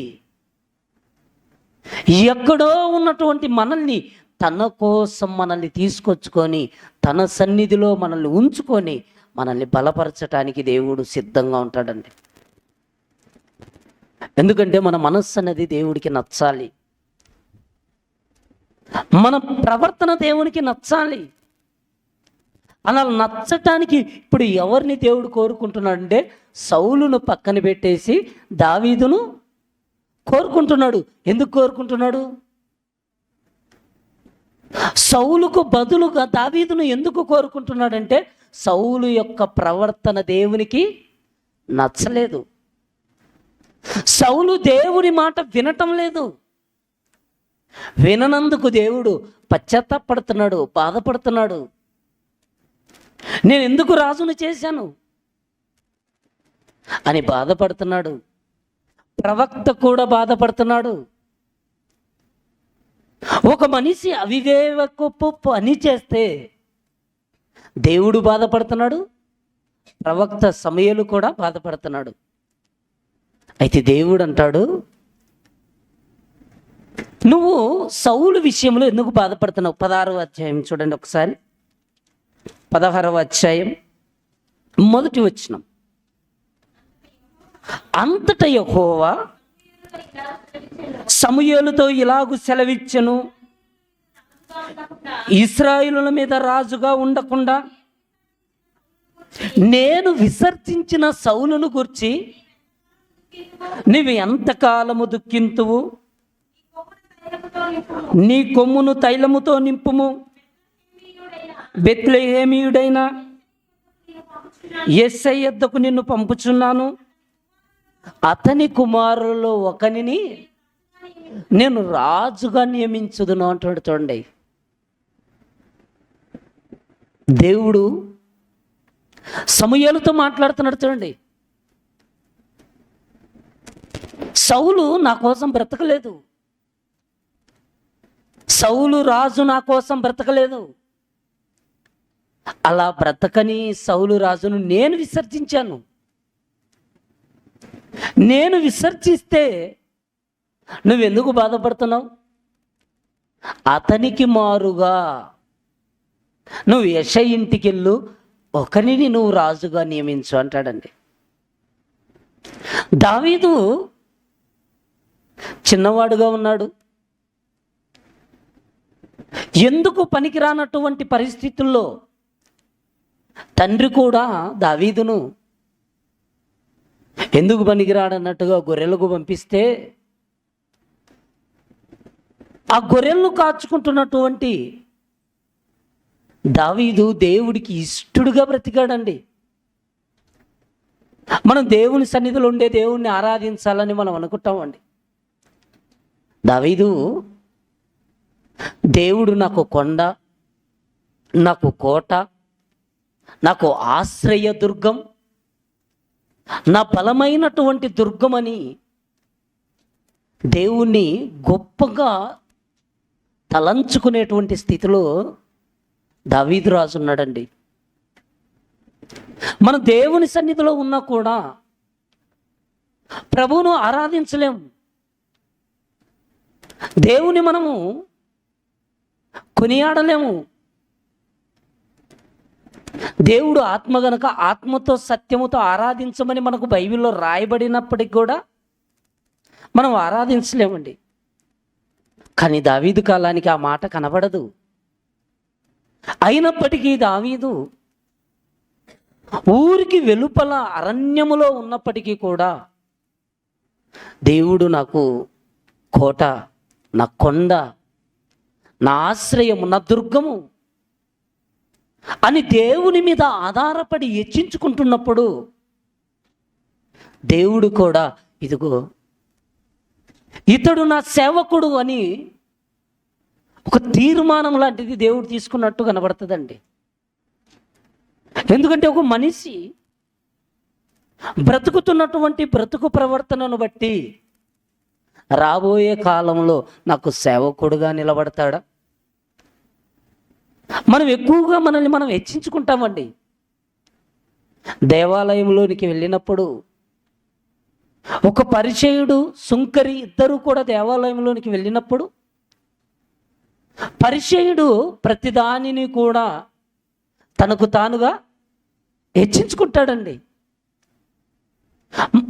ఎక్కడో ఉన్నటువంటి మనల్ని తన కోసం మనల్ని తీసుకొచ్చుకొని తన సన్నిధిలో మనల్ని ఉంచుకొని మనల్ని బలపరచటానికి దేవుడు సిద్ధంగా ఉంటాడండి. ఎందుకంటే మన మనస్సు అనేది దేవుడికి నచ్చాలి, మన ప్రవర్తన దేవునికి నచ్చాలి. అలా నచ్చటానికి ఇప్పుడు ఎవరిని దేవుడు కోరుకుంటున్నాడంటే, సౌలును పక్కన పెట్టేసి దావీదును కోరుకుంటున్నాడు. ఎందుకు కోరుకుంటున్నాడు? సౌలుకు బదులుగా దావీదును ఎందుకు కోరుకుంటున్నాడంటే, సౌలు యొక్క ప్రవర్తన దేవునికి నచ్చలేదు. సౌలు దేవుని మాట వినటం లేదు. విననందుకు దేవుడు పశ్చాత్తాపడుతున్నాడు, బాధపడుతున్నాడు. నేను ఎందుకు రాజును చేశాను అని బాధపడుతున్నాడు. ప్రవక్త కూడా బాధపడుతున్నాడు. ఒక మనిషి అవివేకపు పని చేస్తే దేవుడు బాధపడుతున్నాడు, ప్రవక్త సమయలు కూడా బాధపడుతున్నాడు. అయితే దేవుడు అంటాడు, నువ్వు సౌలు విషయంలో ఎందుకు బాధపడుతున్నావు? 16వ అధ్యాయం చూడండి ఒకసారి. 16వ అధ్యాయం 1వ వచనం. అంతటా యెహోవా సమూయేలుతో ఇలాగు సెలవిచ్చెను, ఇశ్రాయేలుల మీద రాజుగా ఉండకుండా నేను విసర్జించిన సౌలును గూర్చి నీవు ఎంతకాలము దుఃఖింతువు? నీ కొమ్మును తైలముతో నింపుము. బెత్లెహేమీయుడైన యెష్షయి యొద్దకు నిన్ను పంపుచున్నాను. అతని కుమారులలో ఒకనిని నేను రాజుగా నియమించుదును అంటాడు. చూడండి, దేవుడు సమూయేలుతో మాట్లాడుతున్నాడు. చూడండి, సౌలు నా కోసం బ్రతకలేదు, సౌలు రాజు నా కోసం బ్రతకలేదు. అలా బ్రతకని సౌలు రాజును నేను విసర్జించాను. నేను విసర్జిస్తే నువ్వెందుకు బాధపడుతున్నావు? అతనికి మారుగా నువ్వు యెష్షయి ఇంటికి వెళ్ళు, ఒకరిని నువ్వు రాజుగా నియమించు అంటాడండి. దావీదు చిన్నవాడుగా ఉన్నాడు. ఎందుకు పనికిరానటువంటి పరిస్థితుల్లో తండ్రి కూడా దావీదును ఎందుకు పనికిరాడన్నట్టుగా గొర్రెలకు పంపిస్తే, ఆ గొర్రెలను కాచుకుంటున్నటువంటి దావీదు దేవుడికి ఇష్టడుగా బ్రతికాడండి. మనం దేవుని సన్నిధిలో ఉండే దేవుణ్ణి ఆరాధించాలని మనం అనుకుంటామండి. దావీదు, దేవుడు నాకు కొండ, నాకు కోట, నాకు ఆశ్రయ దుర్గం, నా బలమైనటువంటి దుర్గమని దేవుణ్ణి గొప్పగా తలంచుకునేటువంటి స్థితిలో దావీదు రాజు ఉన్నాడండి. మన దేవుని సన్నిధిలో ఉన్నా కూడా ప్రభువును ఆరాధించలేము. దేవుని మనము కొనియాడలేము. దేవుడు ఆత్మ గనక ఆత్మతో సత్యముతో ఆరాధించమని మనకు బైబిల్లో రాయబడినప్పటికి కూడా మనం ఆరాధించలేమండి. కానీ దావీదు కాలానికి ఆ మాట కనబడదు. అయినప్పటికీ దావీదు ఊరికి వెలుపల అరణ్యములో ఉన్నప్పటికీ కూడా దేవుడు నాకు కోట, నా కొండ, నా ఆశ్రయము, నా దుర్గము అని దేవుని మీద ఆధారపడి హెచ్చించుకుంటున్నప్పుడు దేవుడు కూడా ఇదిగో ఇతడు నా సేవకుడు అని ఒక తీర్మానం లాంటిది దేవుడు తీసుకున్నట్టు కనబడుతుందండి. ఎందుకంటే ఒక మనిషి బ్రతుకుతున్నటువంటి బ్రతుకు ప్రవర్తనను బట్టి రాబోయే కాలంలో నాకు సేవకుడుగా నిలబడతాడా? మనం ఎక్కువగా మనల్ని మనం హెచ్చించుకుంటామండి. దేవాలయంలోనికి వెళ్ళినప్పుడు ఒక పరిచయుడు, సుంకరి ఇద్దరు కూడా దేవాలయంలోనికి వెళ్ళినప్పుడు పరిచయుడు ప్రతిదానిని కూడా తనకు తానుగా హెచ్చించుకుంటాడండి.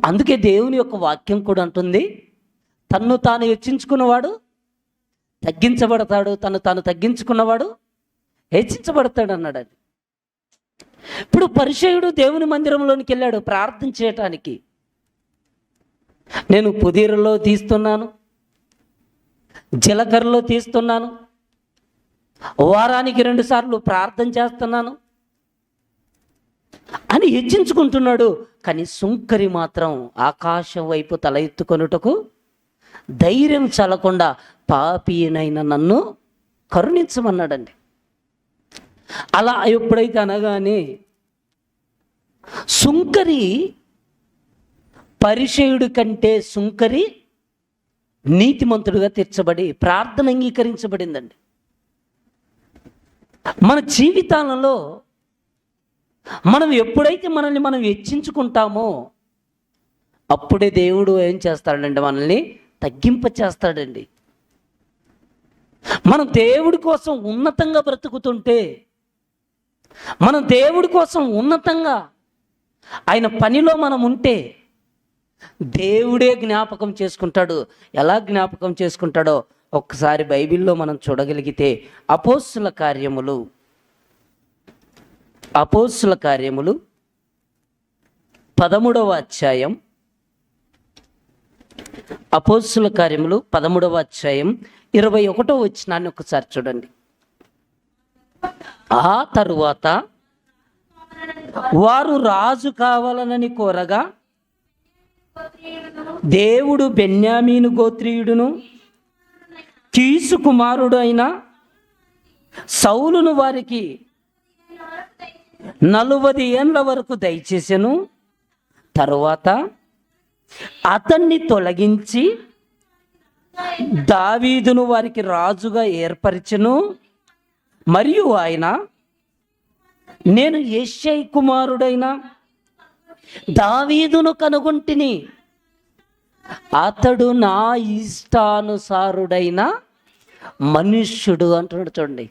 అందుకే దేవుని యొక్క వాక్యం కూడా అంటుంది, తన్ను తాను హెచ్చించుకున్నవాడు తగ్గించబడతాడు, తను తాను తగ్గించుకున్నవాడు హెచ్చించబడతాడు అన్నాడు. అది ఇప్పుడు పరిచయుడు దేవుని మందిరంలోనికి వెళ్ళాడు ప్రార్థన చేయటానికి. నేను పుదీరలో తీస్తున్నాను, జీలకర్రలో తీస్తున్నాను, వారానికి 2 సార్లు ప్రార్థన చేస్తున్నాను అని హెచ్చించుకుంటున్నాడు. కానీ సుంకరి మాత్రం ఆకాశం వైపు తల ఎత్తుకొనుటకు ధైర్యం చాలకుండా పాపినైన నన్ను కరుణించమన్నాడండి. అలా ఎప్పుడైతే అనగానే సుంకరి పరిచయుడి కంటే సుంకరి నీతిమంతుడుగా తీర్చబడి ప్రార్థన అంగీకరించబడిందండి. మన జీవితాలలో మనం ఎప్పుడైతే మనల్ని మనం హెచ్చించుకుంటామో అప్పుడే దేవుడు ఏం చేస్తాడండి, మనల్ని తగ్గింప చేస్తాడండి. మనం దేవుడి కోసం ఉన్నతంగా బ్రతుకుతుంటే, మనం దేవుడి కోసం ఉన్నతంగా ఆయన పనిలో మనం ఉంటే దేవుడే జ్ఞాపకం చేసుకుంటాడు. ఎలా జ్ఞాపకం చేసుకుంటాడో ఒక్కసారి బైబిల్లో మనం చూడగలిగితే అపోస్తుల కార్యములు 13వ అధ్యాయం, అపోస్తుల కార్యములు 13వ అధ్యాయం 21వ వచనాన్ని ఒకసారి చూడండి. ఆ తరువాత వారు రాజు కావాలనని కోరగా దేవుడు బెన్యామీను గోత్రీయుడును కీసు కుమారుడు అయిన సౌలును వారికి 40 ఏండ్ల వరకు దయచేసెను. తరువాత అతన్ని తొలగించి దావీదును వారికి రాజుగా ఏర్పరిచెను. మరియు ఆయన, నేను యెష్షయి కుమారుడైన దావీదును కనుగొంటిని, అతడు నా ఇష్టానుసారుడైన మనుష్యుడు అంటున్నాడు. చూడండి,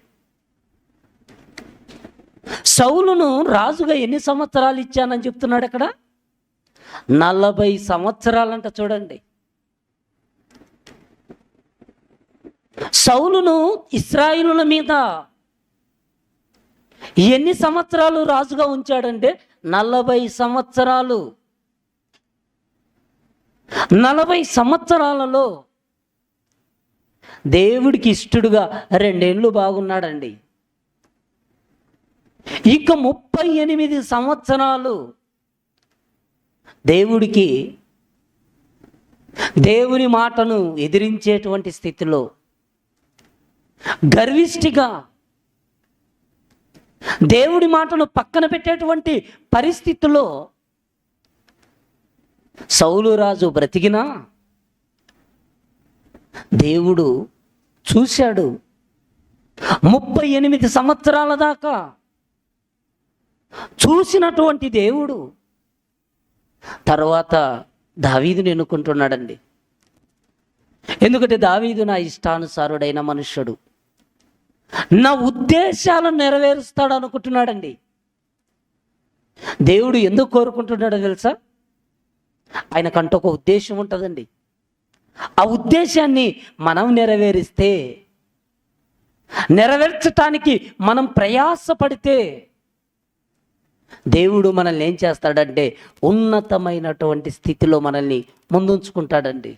సౌలును రాజుగా ఎన్ని సంవత్సరాలు ఇచ్చానని చెప్తున్నాడు అక్కడ? 40 సంవత్సరాలంట. చూడండి, సౌలును ఇశ్రాయేలుల మీద ఎన్ని సంవత్సరాలు రాజుగా ఉంచాడంటే 40 సంవత్సరాలు. 40 సంవత్సరాలలో దేవుడికి ఇష్టడుగా 2 ఏళ్ళు బాగున్నాడండి. ఇక 38 సంవత్సరాలు దేవుని మాటను ఎదిరించేటువంటి స్థితిలో, గర్విష్ఠిగా దేవుడి మాటను పక్కన పెట్టేటువంటి పరిస్థితుల్లో సౌలు రాజు బ్రతికినా దేవుడు చూశాడు. 38 సంవత్సరాల దాకా చూసినటువంటి దేవుడు తర్వాత దావీదుని ఎన్నుకుంటున్నాడండి. ఎందుకంటే దావీదు నా ఇష్టానుసారుడైన మనుష్యుడు, నా ఉద్దేశాలను నెరవేరుస్తాడు అనుకుంటున్నాడండి. దేవుడు ఎందుకు కోరుకుంటున్నాడో తెలుసా? ఆయనకంటూ ఒక ఉద్దేశం ఉంటుందండి. ఆ ఉద్దేశాన్ని మనం నెరవేర్చటానికి మనం ప్రయాసపడితే దేవుడు మనల్ని ఏం చేస్తాడంటే ఉన్నతమైనటువంటి స్థితిలో మనల్ని ముందుంచుకుంటాడండి.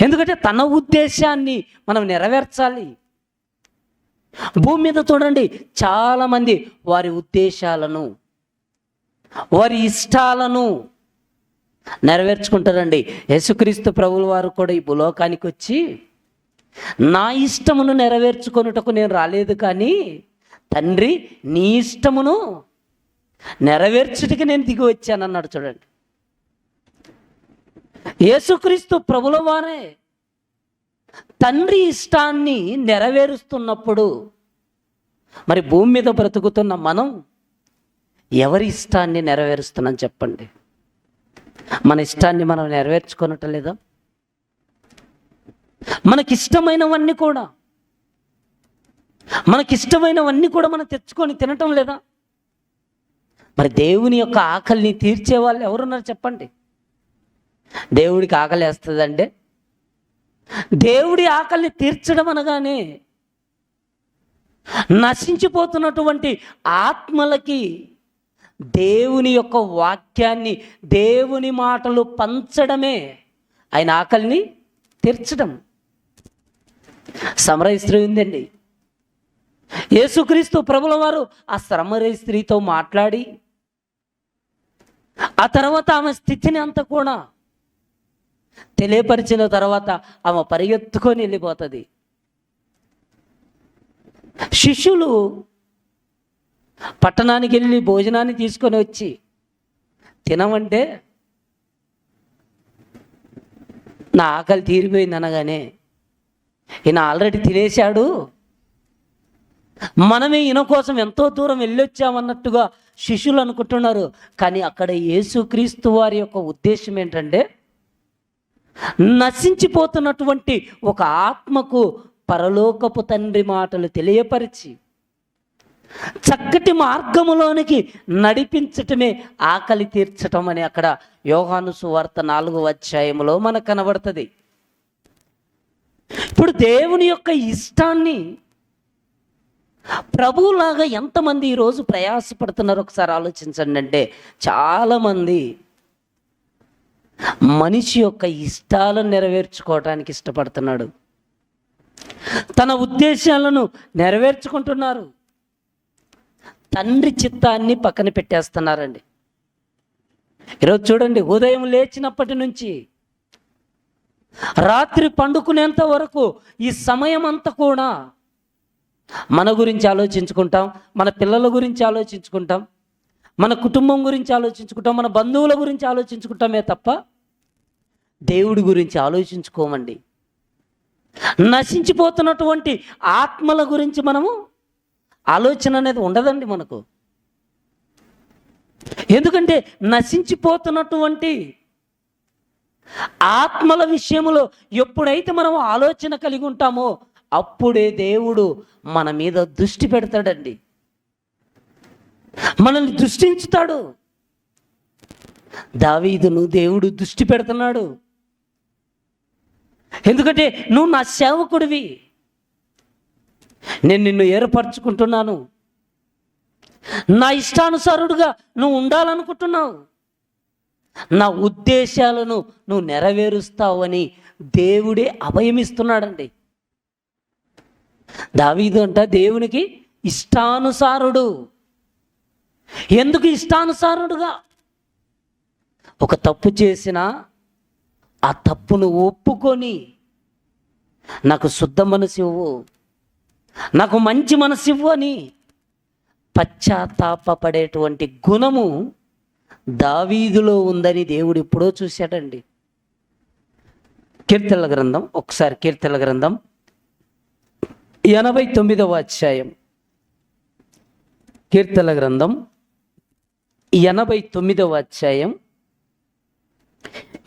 ఎందుకంటే తన ఉద్దేశాన్ని మనం నెరవేర్చాలి. భూమి మీద చూడండి, చాలామంది వారి ఉద్దేశాలను, వారి ఇష్టాలను నెరవేర్చుకుంటారండి. యేసుక్రీస్తు ప్రభువుల వారు కూడా ఈ భూలోకానికి వచ్చి, నా ఇష్టమును నెరవేర్చుకొనుటకు నేను రాలేదు, కానీ తండ్రి నీ ఇష్టమును నెరవేర్చుటకి నేను దిగి వచ్చానన్నాడు. చూడండి, యేసుక్రీస్తు ప్రభుల వారే తండ్రి ఇష్టాన్ని నెరవేరుస్తున్నప్పుడు మరి భూమి మీద బ్రతుకుతున్న మనం ఎవరి ఇష్టాన్ని నెరవేరుస్తున్నాం చెప్పండి? మన ఇష్టాన్ని మనం నెరవేర్చుకోనటం లేదా? మనకిష్టమైనవన్నీ కూడా మనం తెచ్చుకొని తినటం లేదా? మరి దేవుని యొక్క ఆకలిని తీర్చే వాళ్ళు ఎవరున్నారు చెప్పండి? దేవుడికి ఆకలి వేస్తుందంటే, దేవుడి ఆకలిని తీర్చడం అనగానే నశించిపోతున్నటువంటి ఆత్మలకి దేవుని యొక్క వాక్యాన్ని, దేవుని మాటలు పంచడమే ఆయన ఆకలిని తీర్చడం. సమరయ స్త్రీ ఉందండి. యేసుక్రీస్తు ప్రభుల వారు ఆ సమరయ స్త్రీతో మాట్లాడి ఆ తర్వాత ఆమె స్థితిని అంతా కూడా తెలియపరిచిన తర్వాత ఆమె పరిగెత్తుకొని వెళ్ళిపోతుంది. శిష్యులు పట్టణానికి వెళ్ళి భోజనాన్ని తీసుకొని వచ్చి తినమంటే నా ఆకలి తీరిపోయింది అనగానే ఈయన ఆల్రెడీ తినేశాడు, మనమే ఈయన కోసం ఎంతో దూరం వెళ్ళొచ్చామన్నట్టుగా శిష్యులు అనుకుంటున్నారు. కానీ అక్కడ యేసుక్రీస్తు వారి యొక్క ఉద్దేశం ఏంటంటే, నశించిపోతున్నటువంటి ఒక ఆత్మకు పరలోకపు తండ్రి మాటలు తెలియపరిచి చక్కటి మార్గములోనికి నడిపించటమే ఆకలి తీర్చటం అని అక్కడ యోహాను సువార్త 4వ అధ్యాయంలో మనకు కనబడుతుంది. ఇప్పుడు దేవుని యొక్క ఇష్టాన్ని ప్రభువులాగా ఎంతమంది ఈరోజు ప్రయాసపడుతున్నారో ఒకసారి ఆలోచించండి. అంటే చాలామంది మనిషి యొక్క ఇష్టాలను నెరవేర్చుకోవటానికి ఇష్టపడుతున్నాడు, తన ఉద్దేశాలను నెరవేర్చుకుంటున్నారు, తండ్రి చిత్తాన్ని పక్కన పెట్టేస్తున్నారండి. ఈరోజు చూడండి, ఉదయం లేచినప్పటి నుంచి రాత్రి పండుకునేంత వరకు ఈ సమయం అంతా కూడా మన గురించి ఆలోచించుకుంటాం, మన పిల్లల గురించి ఆలోచించుకుంటాం, మన కుటుంబం గురించి ఆలోచించుకుంటాం, మన బంధువుల గురించి ఆలోచించుకుంటామే తప్ప దేవుడి గురించి ఆలోచించుకోమండి. నశించిపోతున్నటువంటి ఆత్మల గురించి మనము ఆలోచన అనేది ఉండదండి మనకు. ఎందుకంటే నశించిపోతున్నటువంటి ఆత్మల విషయంలో ఎప్పుడైతే మనం ఆలోచన కలిగి ఉంటామో అప్పుడే దేవుడు మన మీద దృష్టి పెడతాడండి, మనల్ని దృష్టించుతాడు. దావీదును దేవుడు దృష్టి పెడుతున్నాడు. ఎందుకంటే నువ్వు నా సేవకుడివి, నేను నిన్ను ఏర్పరచుకుంటున్నాను, నా ఇష్టానుసారుడుగా నువ్వు ఉండాలనుకుంటున్నావు, నా ఉద్దేశాలను నువ్వు నెరవేరుస్తావు అని దేవుడే అభయమిస్తున్నాడండి. దావీదు అంట దేవునికి ఇష్టానుసారుడు. ఎందుకు ఇష్టానుసారుడుగా? ఒక తప్పు చేసినా ఆ తప్పును ఒప్పుకొని నాకు శుద్ధ మనసు ఇవ్వు, నాకు మంచి మనసు ఇవ్వు అని పశ్చాత్తాపపడేటువంటి గుణము దావీదులో ఉందని దేవుడు ఎప్పుడో చూశాడండి. కీర్తనల గ్రంథం, ఒకసారి కీర్తనల గ్రంథం 89వ అధ్యాయం, కీర్తనల గ్రంథం 89వ అధ్యాయం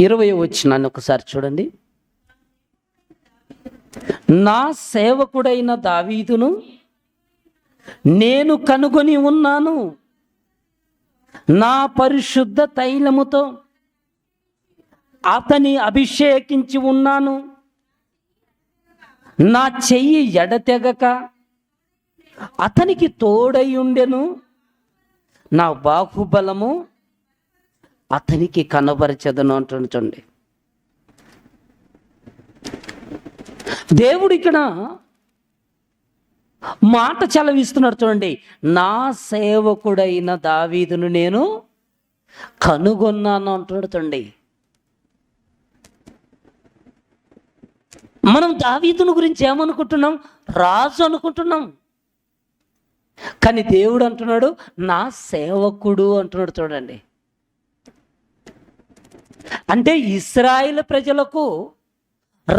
20వ వచనాన్ని ఒకసారి చూడండి. నా సేవకుడైన దావీదును నేను కనుగొని ఉన్నాను, నా పరిశుద్ధ తైలముతో అతని అభిషేకించి ఉన్నాను, నా చెయ్యి ఎడతెగక అతనికి తోడై ఉండెను, నా బాహుబలము అతనికి కనబరచదను అంటుంచండి. దేవుడు ఇక్కడ మాట చలవిస్తున్నాడు చూడండి. నా సేవకుడైన దావీదును నేను కనుగొన్నాను అంటున్నాడు చూడండి. మనం దావీదును గురించి ఏమనుకుంటున్నాం? రాజు అనుకుంటున్నాం. కానీ దేవుడు అంటున్నాడు నా సేవకుడు అంటున్నాడు చూడండి. అంటే ఇశ్రాయేలు ప్రజలకు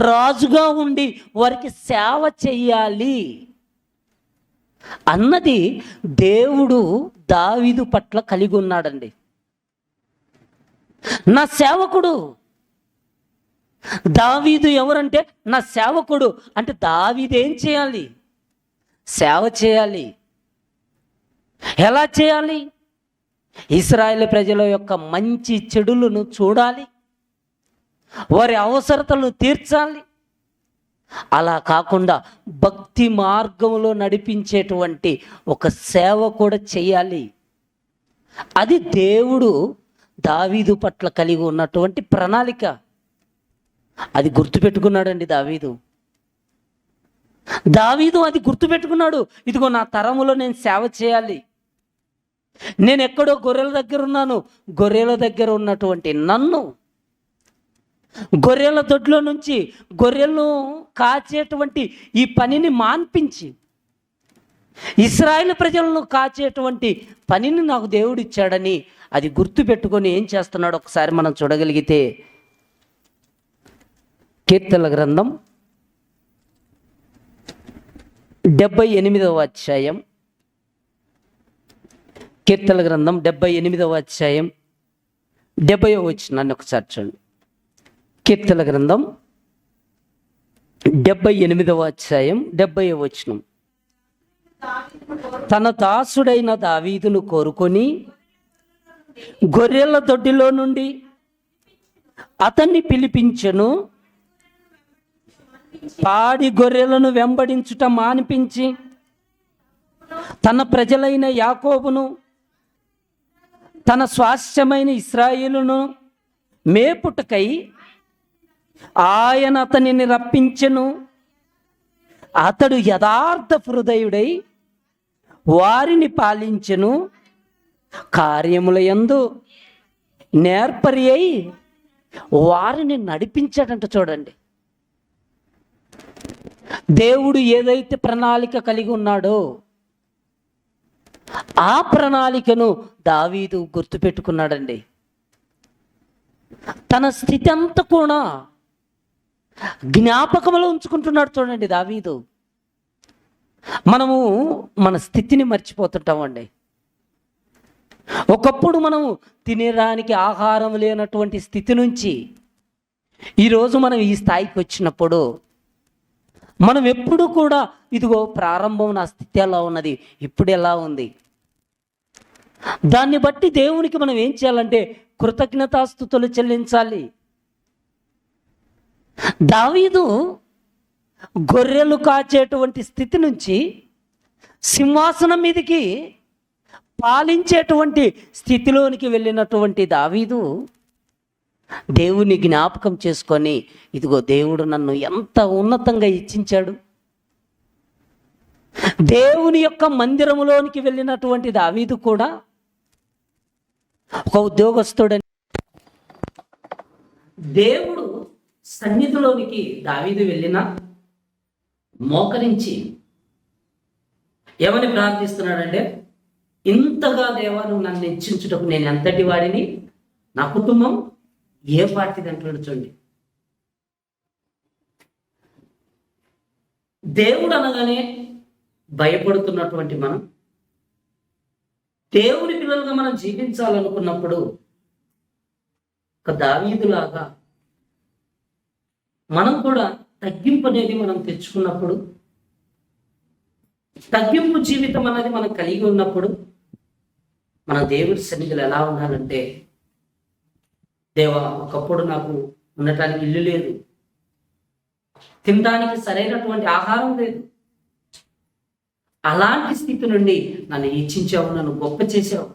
రాజుగా ఉండి వారికి సేవ చెయ్యాలి అన్నది దేవుడు దావీదు పట్ల కలిగి ఉన్నాడండి. నా సేవకుడు దావీదు ఎవరంటే నా సేవకుడు అంటే దావీదు ఏం చేయాలి? సేవ చేయాలి. ఎలా చేయాలి? ఇశ్రాయేలు ప్రజల యొక్క మంచి చెడులను చూడాలి, వారి అవసరతలను తీర్చాలి. అలా కాకుండా భక్తి మార్గంలో నడిపించేటువంటి ఒక సేవ కూడా చేయాలి. అది దేవుడు దావీదు పట్ల కలిగి ఉన్నటువంటి ప్రణాళిక. అది గుర్తుపెట్టుకున్నాడండి దావీదు అది గుర్తుపెట్టుకున్నాడు. ఇదిగో నా తరములో నేను సేవ చేయాలి. నేను ఎక్కడో గొర్రెల దగ్గర ఉన్నాను, గొర్రెల దగ్గర ఉన్నటువంటి నన్ను గొర్రెల దొడ్లో నుంచి గొర్రెలను కాచేటువంటి ఈ పనిని మాన్పించి ఇశ్రాయేలు ప్రజలను కాచేటువంటి పనిని నాకు దేవుడు ఇచ్చాడని అది గుర్తుపెట్టుకొని ఏం చేస్తున్నాడు ఒకసారి మనం చూడగలిగితే, కీర్తనల గ్రంథం 78వ అధ్యాయం, కీర్తనల గ్రంథం 78వ అధ్యాయం 70వ వచనాన్ని ఒకసారి చూడండి. కీర్తనల గ్రంథం 78వ అధ్యాయం 70వ వచనం. తన దాసుడైన దావీదును కోరుకొని గొర్రెల దొడ్డిలో నుండి అతన్ని పిలిపించెను. పాడి గొర్రెలను వెంబడించుట మానిపించి తన ప్రజలైన యాకోబును తన స్వాస్థ్యమైన ఇశ్రాయేలును మేపుటకై ఆయన అతనిని రప్పించెను. అతడు యథార్థ హృదయుడై వారిని పాలించెను. కార్యముల యందు నేర్పరి అయి వారిని నడిపించాడంట. చూడండి, దేవుడు ఏదైతే ప్రణాళిక కలిగి ఉన్నాడో ఆ ప్రణాళికను దావీదు గుర్తుపెట్టుకున్నాడండి. తన స్థితి అంతా కూడా జ్ఞాపకంలో ఉంచుకుంటున్నాడు. చూడండి, దావీదు. మనము మన స్థితిని మర్చిపోతుంటామండి. ఒకప్పుడు మనము తినేదానికి ఆహారం లేనటువంటి స్థితి నుంచి ఈరోజు మనం ఈ స్థాయికి వచ్చినప్పుడు మనం ఎప్పుడు కూడా ఇదిగో ప్రారంభం నా స్థితి ఎలా ఉన్నది, ఇప్పుడు ఎలా ఉంది, దాన్ని బట్టి దేవునికి మనం ఏం చేయాలంటే కృతజ్ఞతాస్తుతులు చెల్లించాలి. దావీదు గొర్రెలు కాచేటువంటి స్థితి నుంచి సింహాసనం మీదకి పాలించేటువంటి స్థితిలోనికి వెళ్ళినటువంటి దావీదు దేవుని జ్ఞాపకం చేసుకొని ఇదిగో దేవుడు నన్ను ఎంత ఉన్నతంగా హెచ్చించాడు. దేవుని యొక్క మందిరములోనికి వెళ్ళినటువంటి దావీదు కూడా ఒక ఉద్యోగస్తుడని దేవుడు సన్నిధిలోనికి దావీదు వెళ్ళిన మోకరించి ఏమని ప్రార్థిస్తున్నాడంటే, ఇంతగా దేవా నువ్వు నన్ను హెచ్చించుటకు నేను ఎంతటి వాడిని, నా కుటుంబం ఏ పార్టీది అంటున్నాడు. చూడండి, దేవుడు అనగానే భయపడుతున్నటువంటి మనం దేవుని పిల్లలుగా మనం జీవించాలనుకున్నప్పుడు ఒక దావీదులాగా మనం కూడా తగ్గింపు అనేది మనం తెచ్చుకున్నప్పుడు, తగ్గింపు జీవితం అనేది మనం కలిగి ఉన్నప్పుడు మన దేవుడి సన్నిధిలో ఎలా ఉండాలంటే, దేవా ఒకప్పుడు నాకు ఉండటానికి ఇల్లు లేదు, తినడానికి సరైనటువంటి ఆహారం లేదు, అలాంటి స్థితి నుండి నన్ను హెచ్చించావు, నన్ను గొప్ప చేశావు.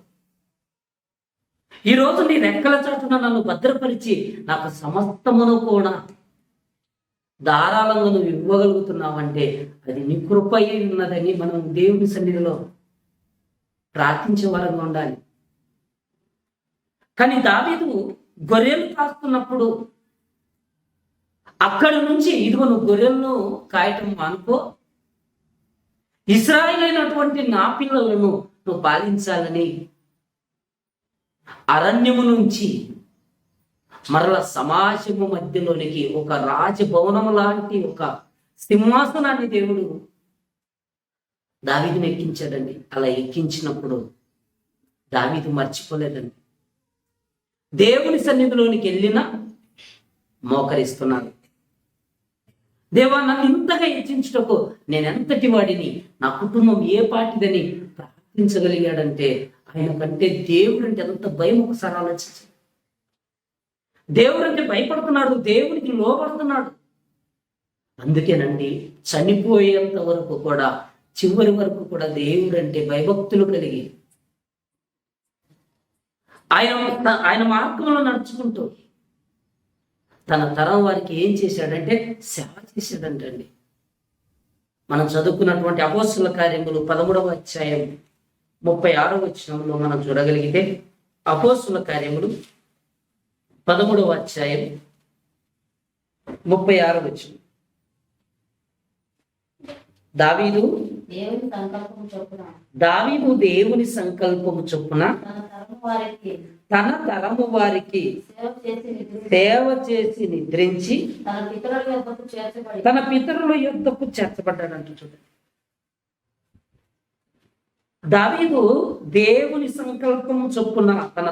ఈరోజు నీ రెక్కల చాటున నన్ను భద్రపరిచి నాకు సమస్తమును కూడా ధారాళంగా నువ్వు ఇవ్వగలుగుతున్నావంటే అది నీ కృప అయి ఉన్నదని మనం దేవుని సన్నిధిలో ప్రార్థించే వారంగా ఉండాలి. కానీ దావీదు గొర్రెలు కాస్తున్నప్పుడు అక్కడి నుంచి ఇదిగో నువ్వు గొర్రెలను కాయటం అనుకో, ఇశ్రాయేలు అయినటువంటి నా పిల్లలను నువ్వు పాలించాలని అరణ్యము నుంచి మరలా సమాజము మధ్యలోనికి ఒక రాజభవనం లాంటి ఒక సింహాసనాన్ని దేవుడు దావీదుని ఎక్కించాడండి. అలా ఎక్కించినప్పుడు దావీదు మర్చిపోలేదండి. దేవుని సన్నిధిలోనికి వెళ్ళినా మోకరిస్తున్నాడు. దేవా, నన్ను ఇంతగా హెచ్చించుటకు నేను ఎంతటి వాడిని, నా కుటుంబం ఏ పాటిదని ప్రార్థించగలిగాడంటే ఆయన కంటే దేవుడు అంటే ఎంత భయం ఒకసారి ఆలోచించండి. దేవుడు అంటే భయపడుతున్నాడు, దేవుడికి లోబడుతున్నాడు. అందుకేనండి చనిపోయేంత వరకు కూడా, చివరి వరకు కూడా దేవుడు అంటే భయభక్తులు కలిగి ఆయన మార్గంలో నడుచుకుంటూ తన తరం వారికి ఏం చేశాడంటే సేవ చేశాడంటండి. మనం చదువుకున్నటువంటి అపోస్తుల కార్యములు 13వ అధ్యాయం 36వ వచనంలో మనం చూడగలిగితే, అపోస్తుల కార్యములు 13వ అధ్యాయం 36వ వచనం. దావీదు దేవుని సంకల్పము చొప్పున తన తరము వారికి సేవ చేసి నిద్రించి తన పితరుల యొద్దకు చేర్చబడ్డాడంట. చూడండి, దావీదు దేవుని సంకల్పము చొప్పున తన